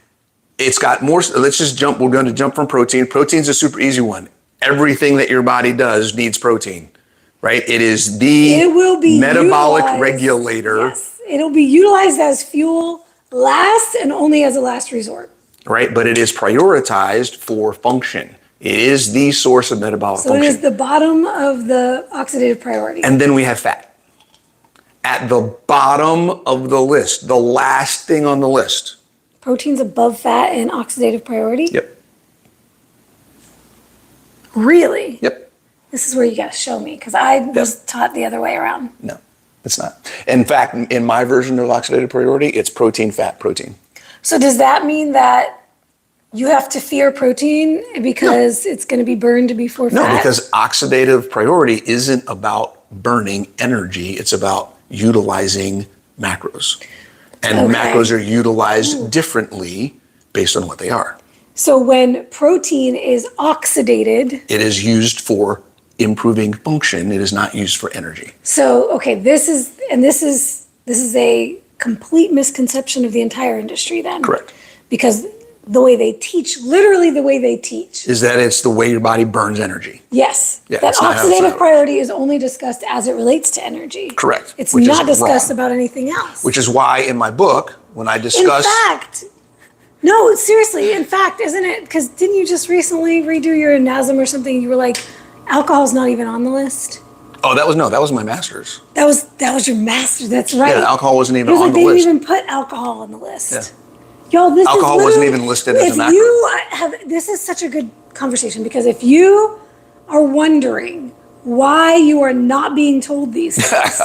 It's got more... Let's just jump. We're going to jump from protein. Protein's a super easy one. Everything that your body does needs protein. Right? It is the metabolic regulator. Yes. It'll be utilized as fuel last and only as a last resort. Right? But it is prioritized for function. It is the source of metabolic function. So it is the bottom of the oxidative priority. And then we have fat. At the bottom of the list, the last thing on the list. Protein's above fat in oxidative priority? Yep. Really? Yep. This is where you got to show me, because I was taught the other way around. No, it's not. In fact, in my version of oxidative priority, it's protein, fat, protein. So does that mean that you have to fear protein because it's going to be burned before fat? No, because oxidative priority isn't about burning energy. It's about utilizing macros. And macros are utilized differently based on what they are. So when protein is oxidated... It is used for improving function. It is not used for energy. So, this is a complete misconception of the entire industry then. Correct. Because the way they teach, literally the way they teach... is that it's the way your body burns energy. Yes. Yeah, that oxidative priority is only discussed as it relates to energy. Correct. It's not discussed about anything else. Which is why in my book, when I discuss... No, seriously. In fact, isn't it? Because didn't you just recently redo your NASM or something? You were like, alcohol's not even on the list. Oh, that was my master's. That was your master's. That's right. Yeah, alcohol wasn't even on the list. They didn't even put alcohol on the list. Yeah. Y'all, alcohol wasn't even listed as a macro. This is such a good conversation, because if you are wondering why you are not being told these things,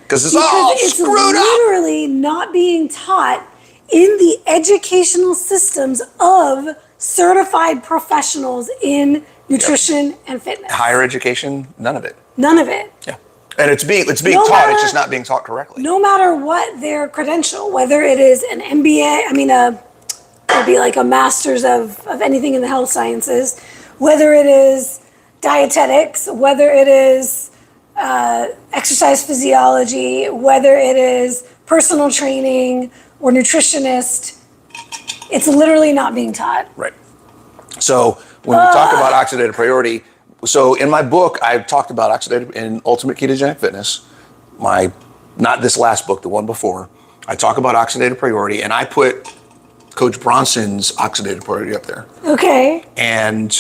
because it's all screwed up. Literally not being taught in the educational systems of certified professionals in nutrition and fitness. Higher education, none of it. None of it. Yeah. And it's being taught, it's just not being taught correctly. No matter what their credential, whether it is an MBA, it'd be like a master's of anything in the health sciences, whether it is dietetics, whether it is exercise physiology, whether it is personal training or nutritionist, it's literally not being taught. Right. So when we talk about oxidative priority, so in my book, I've talked about oxidative in Ultimate Ketogenic Fitness. not this last book, the one before, I talk about oxidative priority, and I put Coach Bronson's oxidative priority up there. Okay. And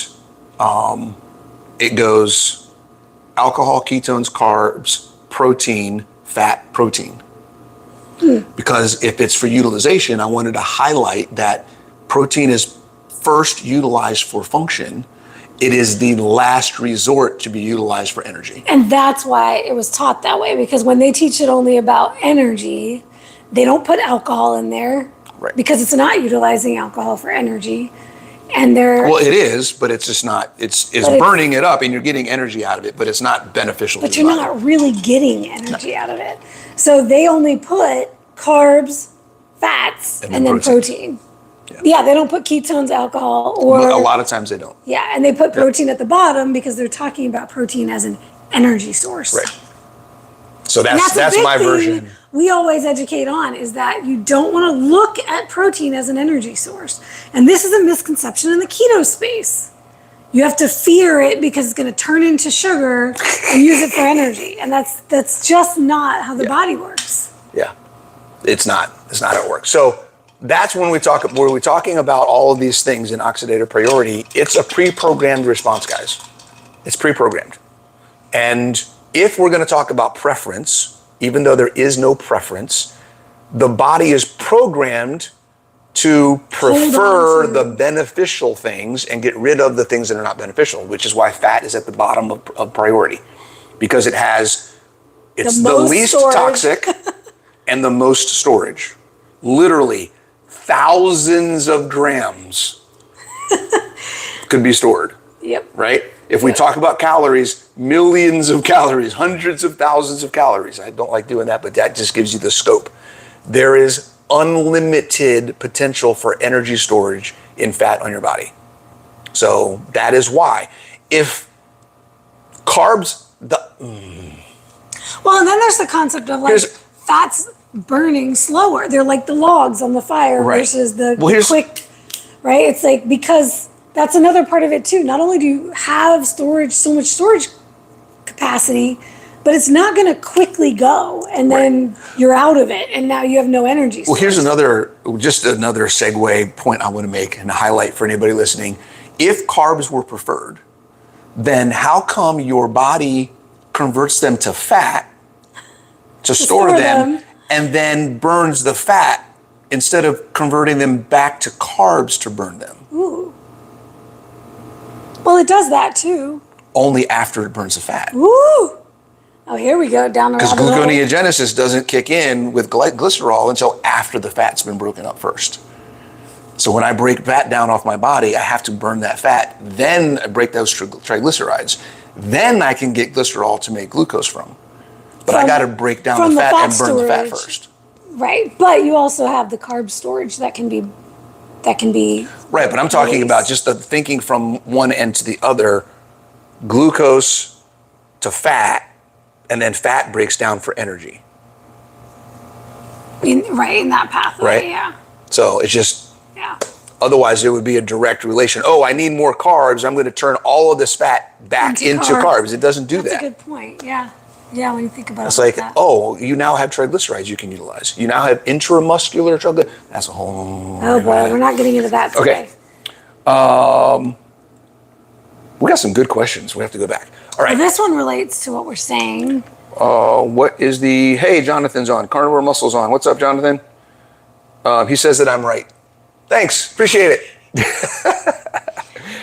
it goes alcohol, ketones, carbs, protein, fat, protein. Because if it's for utilization, I wanted to highlight that protein is first utilized for function. It is the last resort to be utilized for energy. And that's why it was taught that way, because when they teach it only about energy, they don't put alcohol in there. Right. Because it's not utilizing alcohol for energy. And they're... Well, it is, but it's just not, it's burning it up and you're getting energy out of it, but it's not beneficial to But you're the body. not really getting energy out of it. So they only put carbs, fats, and then protein. Yeah, they don't put ketones, alcohol, or... A lot of times they don't. Yeah, and they put protein at the bottom because they're talking about protein as an energy source. Right. So that's my version. We always educate on is that you don't want to look at protein as an energy source. And this is a misconception in the keto space. You have to fear it because it's going to turn into sugar and use it for energy. And that's just not how the body works. Yeah. It's not how it works. So that's when we're talking about all of these things in oxidative priority. It's a pre-programmed response, guys. It's pre-programmed. And if we're going to talk about preference, even though there is no preference, the body is programmed to prefer the beneficial things and get rid of the things that are not beneficial, which is why fat is at the bottom of priority, because it's the least toxic and the most storage. Literally thousands of grams could be stored. Yep. Right? If we talk about calories, millions of calories, hundreds of thousands of calories. I don't like doing that, but that just gives you the scope. There is unlimited potential for energy storage in fat on your body. So that is why. If carbs, Well, and then there's the concept of fats burning slower. They're like the logs on the fire versus the quick, right? It's like, because that's another part of it too. Not only do you have so much storage capacity, but it's not going to quickly go, and then you're out of it, and now you have no energy source. Well, here's another segue point I want to make and highlight for anybody listening. If carbs were preferred, then how come your body converts them to fat to store them and then burns the fat instead of converting them back to carbs to burn them? Ooh. Well, it does that too. Only after it burns the fat. Ooh. Oh, here we go, down the rabbit hole. Because gluconeogenesis doesn't kick in with glycerol until after the fat's been broken up first. So when I break fat down off my body, I have to burn that fat. Then I break those triglycerides. Then I can get glycerol to make glucose from. But I got to break down the fat and burn the fat first. Right, but you also have the carb storage that can be right, but I'm talking about just the thinking from one end to the other, glucose to fat, and then fat breaks down for energy. In that pathway, right? Yeah. So it's just, otherwise there would be a direct relation. Oh, I need more carbs. I'm going to turn all of this fat back into carbs. It doesn't do that. That's a good point, yeah. Yeah, when you think about it's like, oh, you now have triglycerides you can utilize. You now have intramuscular triglycerides. That's a whole... Oh boy, we're not getting into that today. Okay. We got some good questions. We have to go back. All right. Well, this one relates to what we're saying. What is the... Hey, Jonathan's on. Carnivore Muscle's on. What's up, Jonathan? He says that I'm right. Thanks. Appreciate it.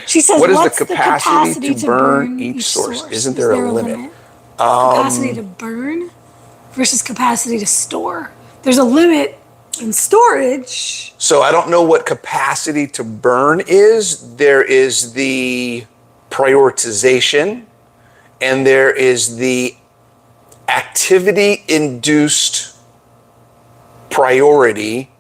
She says, what is the capacity to burn each source? Isn't there a limit? Capacity to burn versus capacity to store. There's a limit in storage. So I don't know what capacity to burn is. There is the prioritization, and there is the activity-induced priority,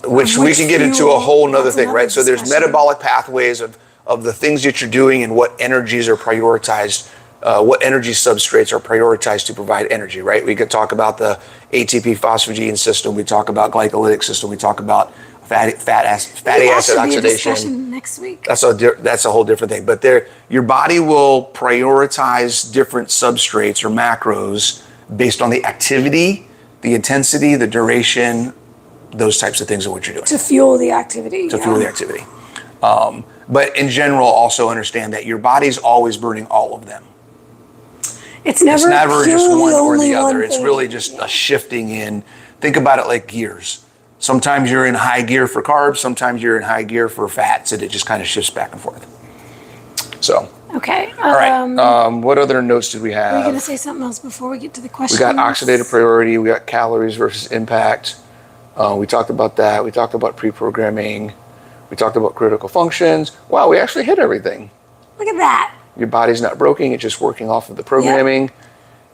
which we can get into a whole nother thing, right? So there's metabolic pathways of the things that you're doing and what energies are prioritized. What energy substrates are prioritized to provide energy, right? We could talk about the ATP phosphogene system. We talk about glycolytic system. We talk about fatty acid oxidation. Next week. That's a whole different thing. But your body will prioritize different substrates or macros based on the activity, the intensity, the duration, those types of things are what you're doing. To fuel the activity. Fuel the activity. But in general, also understand that your body's always burning all of them. It's never just one or the other. It's thing. really just a shifting in. Think about it like gears. Sometimes you're in high gear for carbs. Sometimes you're in high gear for fats, and it just kind of shifts back and forth. So. Okay. All right. What other notes did we have? Are you going to say something else before we get to the questions? We got oxidative priority. We got calories versus impact. We talked about that. We talked about pre-programming. We talked about critical functions. Wow, we actually hit everything. Look at that. Your body's not broken. It's just working off of the programming. Yep.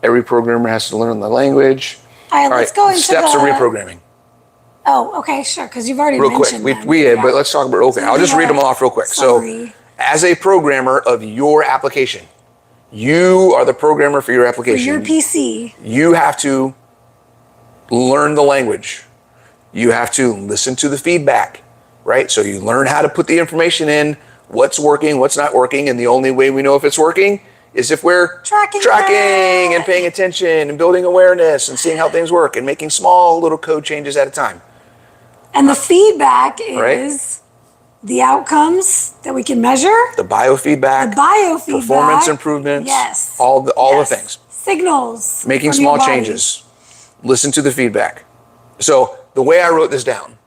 Every programmer has to learn the language. All right, let's go into steps of reprogramming. Oh, okay, sure, because you've already Real mentioned quick, we did, but let's talk about, okay, I'll just read them off real quick. Summary. So, as a programmer of your application, you are the programmer for your application. For your PC. You have to learn the language. You have to listen to the feedback, right? So you learn how to put the information in, what's working, what's not working, and the only way we know if it's working is if we're tracking and paying attention and building awareness and seeing how things work and making small little code changes at a time. And the feedback is the outcomes that we can measure. The biofeedback. Performance improvements. Yes. All the things. Signals. Making small changes. Listen to the feedback. So the way I wrote this down,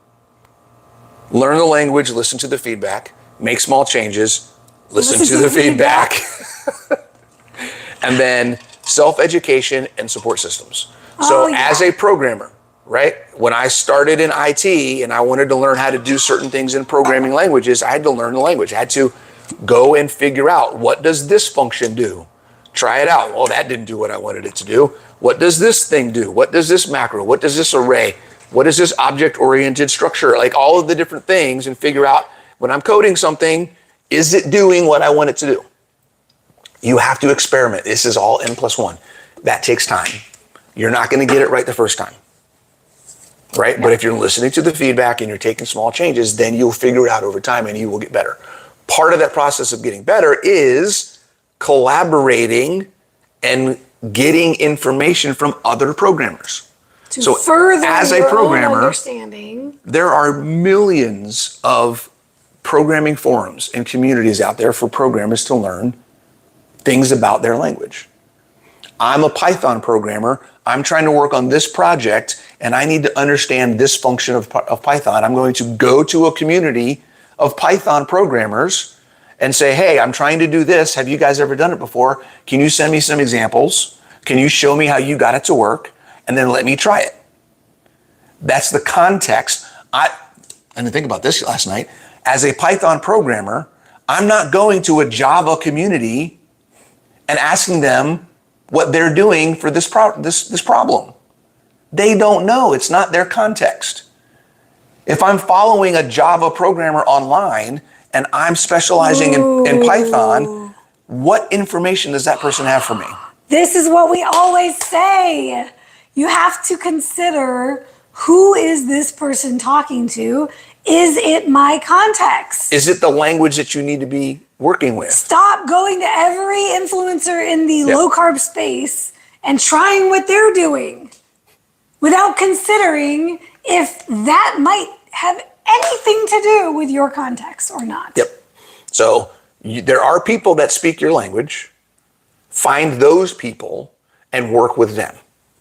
learn the language, listen to the feedback, make small changes, listen to the feedback. And then self-education and support systems. So as a programmer, right? When I started in IT and I wanted to learn how to do certain things in programming languages, I had to learn the language. I had to go and figure out, what does this function do? Try it out. Well, that didn't do what I wanted it to do. What does this thing do? What does this macro? What does this array? What is this object-oriented structure? Like all of the different things, and figure out, when I'm coding something, is it doing what I want it to do? You have to experiment. This is all N+1. That takes time. You're not going to get it right the first time, right? But if you're listening to the feedback and you're taking small changes, then you'll figure it out over time and you will get better. Part of that process of getting better is collaborating and getting information from other programmers. To further as a programmer, understanding. There are millions of programming forums and communities out there for programmers to learn things about their language. I'm a Python programmer. I'm trying to work on this project and I need to understand this function of Python. I'm going to go to a community of Python programmers and say, hey, I'm trying to do this. Have you guys ever done it before? Can you send me some examples? Can you show me how you got it to work? And then let me try it. That's the context. I didn't think about this last night. As a Python programmer, I'm not going to a Java community and asking them what they're doing for this problem. They don't know. It's not their context. If I'm following a Java programmer online and I'm specializing in Python, what information does that person have for me? This is what we always say. You have to consider, who is this person talking to? Is it my context? Is it the language that you need to be working with? Stop going to every influencer in the low carb space and trying what they're doing without considering if that might have anything to do with your context or not. Yep. So there are people that speak your language. Find those people and work with them.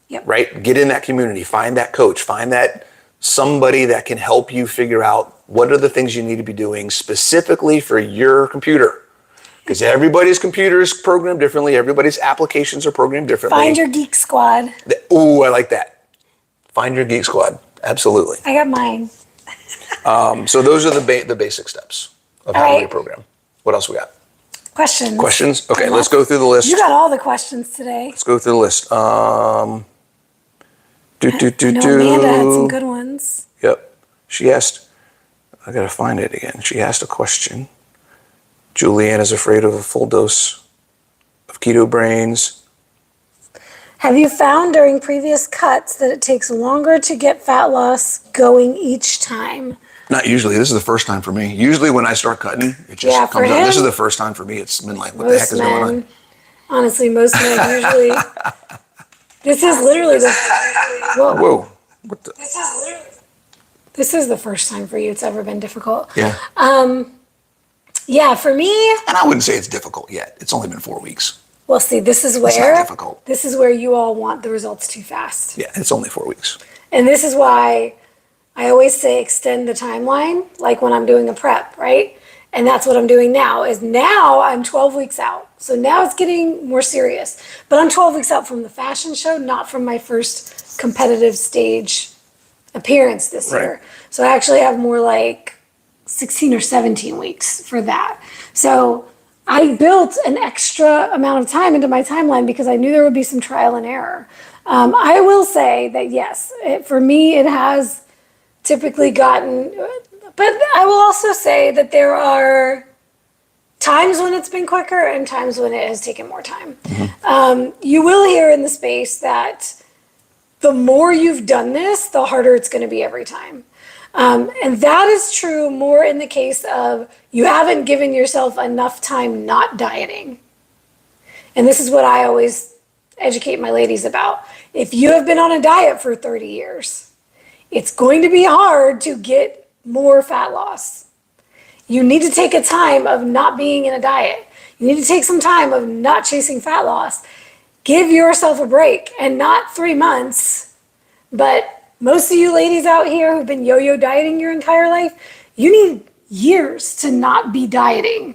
Yep. Right? Get in that community. Find that coach. Find that somebody that can help you figure out what are the things you need to be doing specifically for your computer. Because everybody's computer is programmed differently. Everybody's applications are programmed differently. Find your geek squad. Ooh, I like that. Find your geek squad. Absolutely. I got mine. So those are the basic steps of how to reprogram. What else we got? Questions. Okay, let's go through the list. You got all the questions today. Let's go through the list. Amanda had some good ones. Yep. She asked, I gotta find it again. She asked a question. Julianne is afraid of a full dose of keto brains. Have you found during previous cuts that it takes longer to get fat loss going each time? Not usually. This is the first time for me. Usually when I start cutting, it just comes out. This is the first time for me. It's been like, what the heck is going on? Honestly, most men usually This is literally the Whoa. What the? This is the first time for you it's ever been difficult. Yeah. Yeah, for me. And I wouldn't say it's difficult yet. It's only been 4 weeks. Well, see, this is It's where not difficult. this is where you all want the results too fast. Yeah, it's only 4 weeks. And this is why I always say extend the timeline, like when I'm doing a prep, right? And that's what I'm doing now, is now I'm 12 weeks out. So now it's getting more serious. But I'm 12 weeks out from the fashion show, not from my first competitive stage appearance this year. So I actually have more like 16 or 17 weeks for that. So I built an extra amount of time into my timeline because I knew there would be some trial and error. I will say that yes, for me, it has typically gotten, but I will also say that there are times when it's been quicker and times when it has taken more time. You will hear in the space that the more you've done this, the harder it's going to be every time. And that is true more in the case of you haven't given yourself enough time not dieting. And this is what I always educate my ladies about. If you have been on a diet for 30 years, it's going to be hard to get more fat loss. You need to take a time of not being in a diet. You need to take some time of not chasing fat loss. Give yourself a break, and not 3 months, but most of you ladies out here who've been yo-yo dieting your entire life, you need years to not be dieting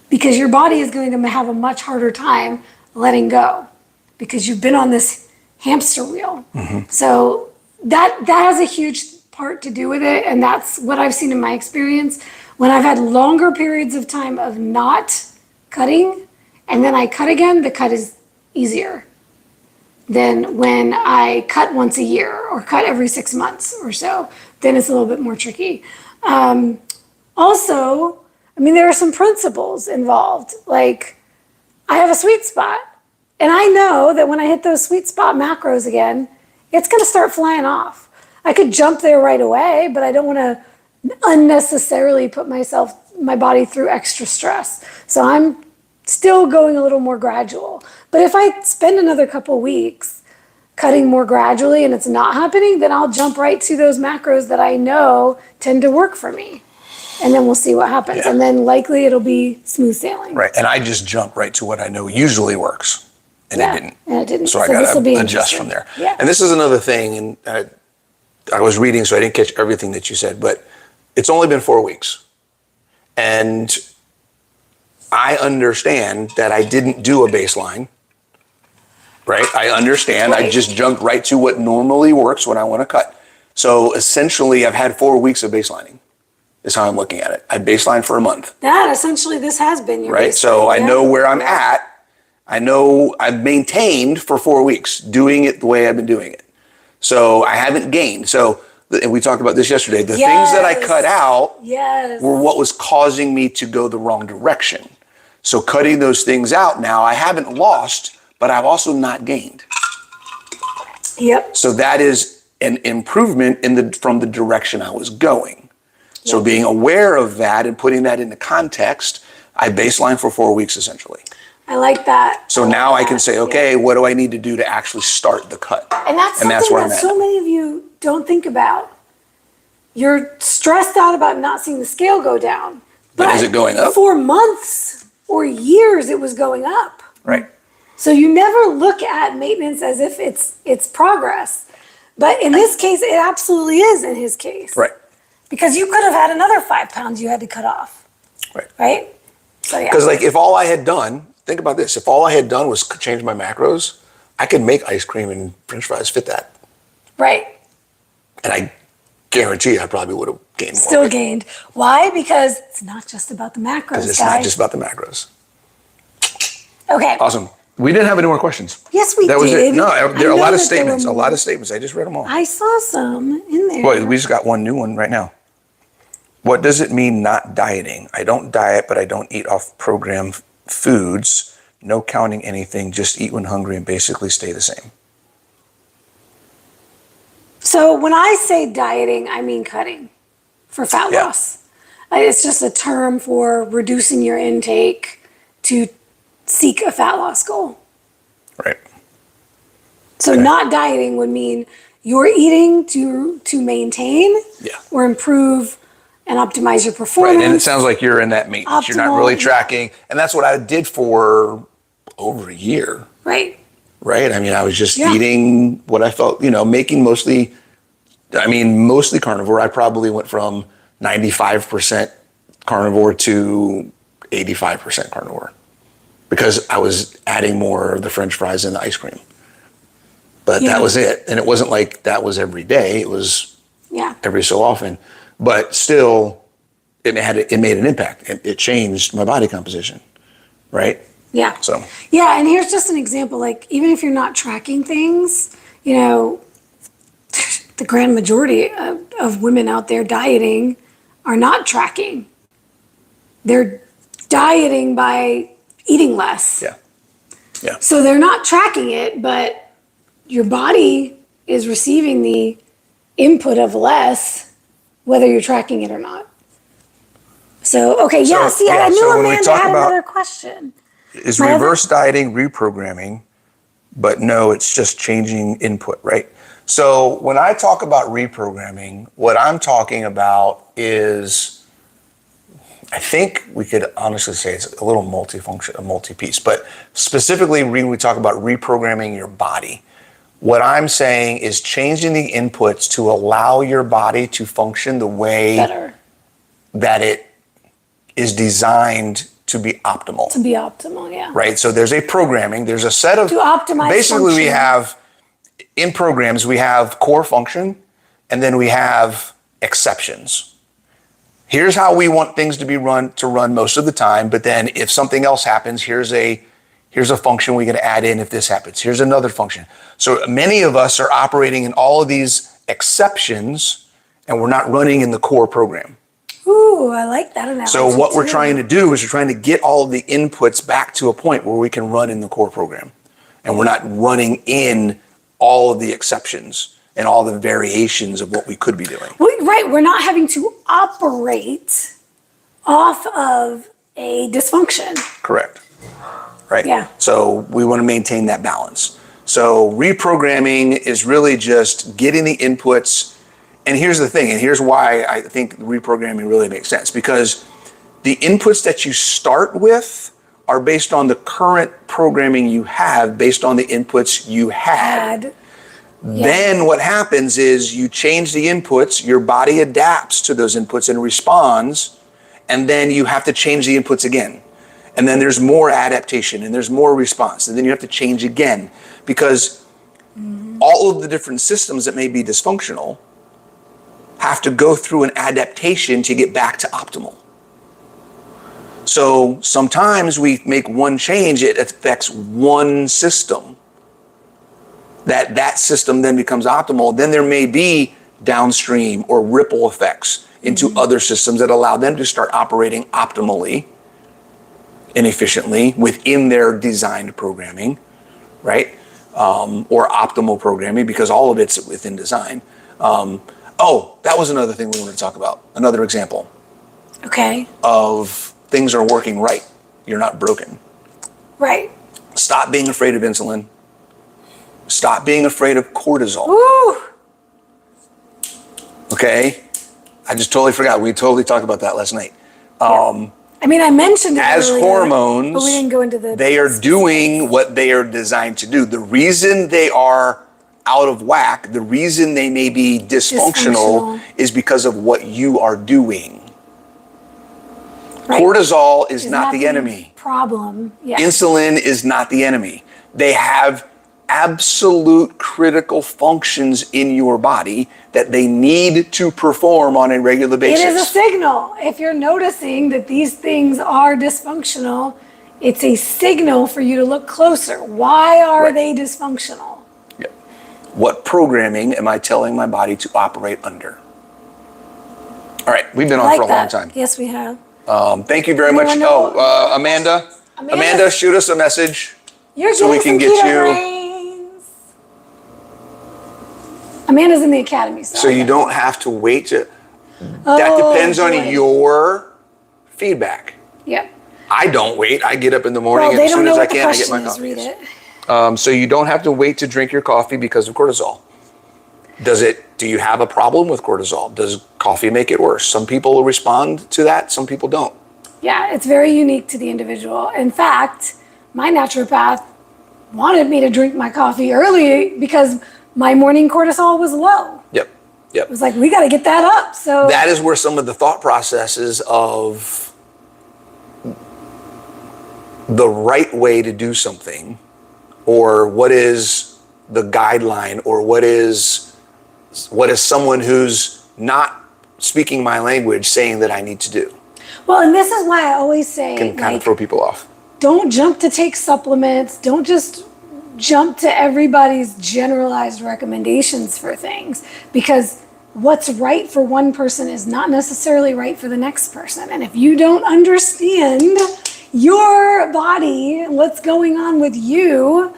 because your body is going to have a much harder time letting go because you've been on this hamster wheel. So that has a huge part to do with it, and that's what I've seen in my experience. When I've had longer periods of time of not cutting, and then I cut again, the cut is easier than when I cut once a year or cut every 6 months or so. Then it's a little bit more tricky. Also, I mean, there are some principles involved. Like, I have a sweet spot, and I know that when I hit those sweet spot macros again, it's going to start flying off. I could jump there right away, but I don't want to unnecessarily put my body through extra stress. So I'm still going a little more gradual. But if I spend another couple weeks cutting more gradually and it's not happening, then I'll jump right to those macros that I know tend to work for me. And then we'll see what happens. Yeah. And then likely it'll be smooth sailing. Right. And I just jump right to what I know usually works. And it didn't. And it didn't. So I got to adjust from there. Yeah. And this is another thing, and I was reading, so I didn't catch everything that you said, but it's only been 4 weeks. And I understand that I didn't do a baseline, right? I understand. I just jumped right to what normally works when I want to cut. So essentially, I've had 4 weeks of baselining, is how I'm looking at it. I baselined for a month. That essentially, this has been your right. baseline. So I know where I'm at. I know I've maintained for 4 weeks doing it the way I've been doing it. So I haven't gained. So, and we talked about this yesterday, the things that I cut out were what was causing me to go the wrong direction. So cutting those things out now, I haven't lost, but I've also not gained. Yep. So that is an improvement from the direction I was going. So being aware of that and putting that into context, I baseline for 4 weeks essentially. I like that. So now I can say, okay, what do I need to do to actually start the cut? And that's something that so many of you don't think about. You're stressed out about not seeing the scale go down. But is it going up? For months or years, it was going up. Right. So you never look at maintenance as if it's progress. But in this case, it absolutely is in his case. Right. Because you could have had another 5 pounds you had to cut off. Right. Right? So yeah. Because like if all I had done, think about this, if all I had done was change my macros, I could make ice cream and French fries fit that. Right. And I guarantee I probably would have gained more. Still gained. Why? Because it's not just about the macros, Because it's guys. not just about the macros. Okay. Awesome. We didn't have any more questions. Yes, we did. That was it. No, there are a lot of statements. More. A lot of statements. I just read them all. I saw some in there. Well, we just got one new one right now. What does it mean not dieting? I don't diet, but I don't eat off program foods. No counting anything. Just eat when hungry and basically stay the same. So when I say dieting, I mean cutting for fat loss. It's just a term for reducing your intake to seek a fat loss goal. Right. So not dieting would mean you're eating to maintain or improve and optimize your performance. Right, and it sounds like you're in that maintenance. You're not really tracking. And that's what I did for over a year. Right. Right? I mean, I was just eating what I felt, making mostly carnivore. I probably went from 95% carnivore to 85% carnivore because I was adding more of the French fries and the ice cream. But that was it. And it wasn't like that was every day. It was every so often. But still, it made an impact. It changed my body composition, right? Yeah. So. Yeah, and here's just an example. Like, even if you're not tracking things, the grand majority of women out there dieting are not tracking. They're dieting by eating less. Yeah. Yeah. So they're not tracking it, but your body is receiving the input of less, whether you're tracking it or not. So, okay, I knew Amanda had another question. Is reverse dieting reprogramming? But no, it's just changing input, right? So when I talk about reprogramming, what I'm talking about is, I think we could honestly say it's a little multifunction, a multi-piece, but specifically when we talk about reprogramming your body, what I'm saying is changing the inputs to allow your body to function the way that it is designed to be optimal. To be optimal, yeah. Right? So there's a programming, there's a set of... To optimize basically, function. we have, in programs, we have core function, and then we have exceptions. Here's how we want things to run most of the time, but then if something else happens, here's a function we can add in if this happens. Here's another function. So many of us are operating in all of these exceptions, and we're not running in the core program. Ooh, I like that analogy. So what we're trying to do is we're trying to get all of the inputs back to a point where we can run in the core program. And we're not running in all of the exceptions and all the variations of what we could be doing. Right, we're not having to operate off of a dysfunction. Correct. Right? Yeah. So we want to maintain that balance. So reprogramming is really just getting the inputs. And here's the thing, and here's why I think reprogramming really makes sense, because the inputs that you start with are based on the current programming you have, based on the inputs you had. Then what happens is you change the inputs, your body adapts to those inputs and responds, and then you have to change the inputs again. And then there's more adaptation, and there's more response, and then you have to change again, because all of the different systems that may be dysfunctional have to go through an adaptation to get back to optimal. So sometimes we make one change, it affects one system. That system then becomes optimal. Then there may be downstream or ripple effects into other systems that allow them to start operating optimally and efficiently within their designed programming, right? Or optimal programming, because all of it's within design. That was another thing we wanted to talk about. Another example. Okay. Of things are working right. You're not broken. Right. Stop being afraid of insulin. Stop being afraid of cortisol. Woo! Okay? I just totally forgot. We totally talked about that last night. I mean, I mentioned it as earlier, hormones, but we didn't go into they are doing what they are designed to do. The reason they are out of whack, the reason they may be dysfunctional is because of what you are doing. Right. Cortisol is not the enemy. Problem. Yeah. Insulin is not the enemy. They have absolute critical functions in your body that they need to perform on a regular basis. It is a signal. If you're noticing that these things are dysfunctional, it's a signal for you to look closer. Why are they dysfunctional? Yep. What programming am I telling my body to operate under? All right, we've been on for a long time. Yes, we have. Thank you very much. Amanda, shoot us a message so we can get you. Amanda's in the academy. So you don't have to wait to. That depends on your feedback. Yep. I don't wait. I get up in the morning and as soon as I can, I get my coffee. So you don't have to wait to drink your coffee because of cortisol. Do you have a problem with cortisol? Does coffee make it worse? Some people will respond to that, some people don't. Yeah, it's very unique to the individual. In fact, my naturopath wanted me to drink my coffee early because my morning cortisol was low. Yep. It was like, we got to get that up. So that is where some of the thought processes of the right way to do something, or what is the guideline, or what is someone who's not speaking my language saying that I need to do. Well, and this is why I always say, can kind of throw people off. Don't jump to take supplements. Don't just jump to everybody's generalized recommendations for things, because what's right for one person is not necessarily right for the next person. And if you don't understand your body, what's going on with you,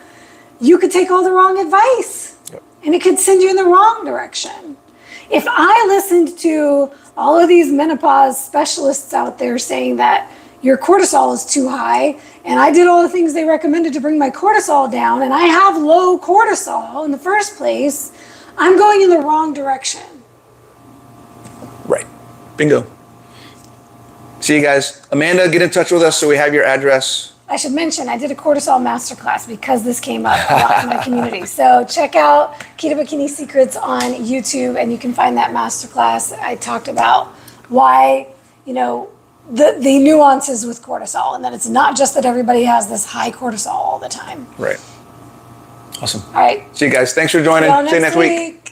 you could take all the wrong advice. Yep. And it could send you in the wrong direction. If I listened to all of these menopause specialists out there saying that your cortisol is too high, and I did all the things they recommended to bring my cortisol down, and I have low cortisol in the first place, I'm going in the wrong direction. Right. Bingo. See you guys. Amanda, get in touch with us so we have your address. I should mention, I did a cortisol masterclass because this came up a lot in my community. So check out Keto Bikini Secrets on YouTube, and you can find that masterclass. I talked about why, the nuances with cortisol, and that it's not just that everybody has this high cortisol all the time. Right. Awesome. All right. See you guys. Thanks for joining. See you next week.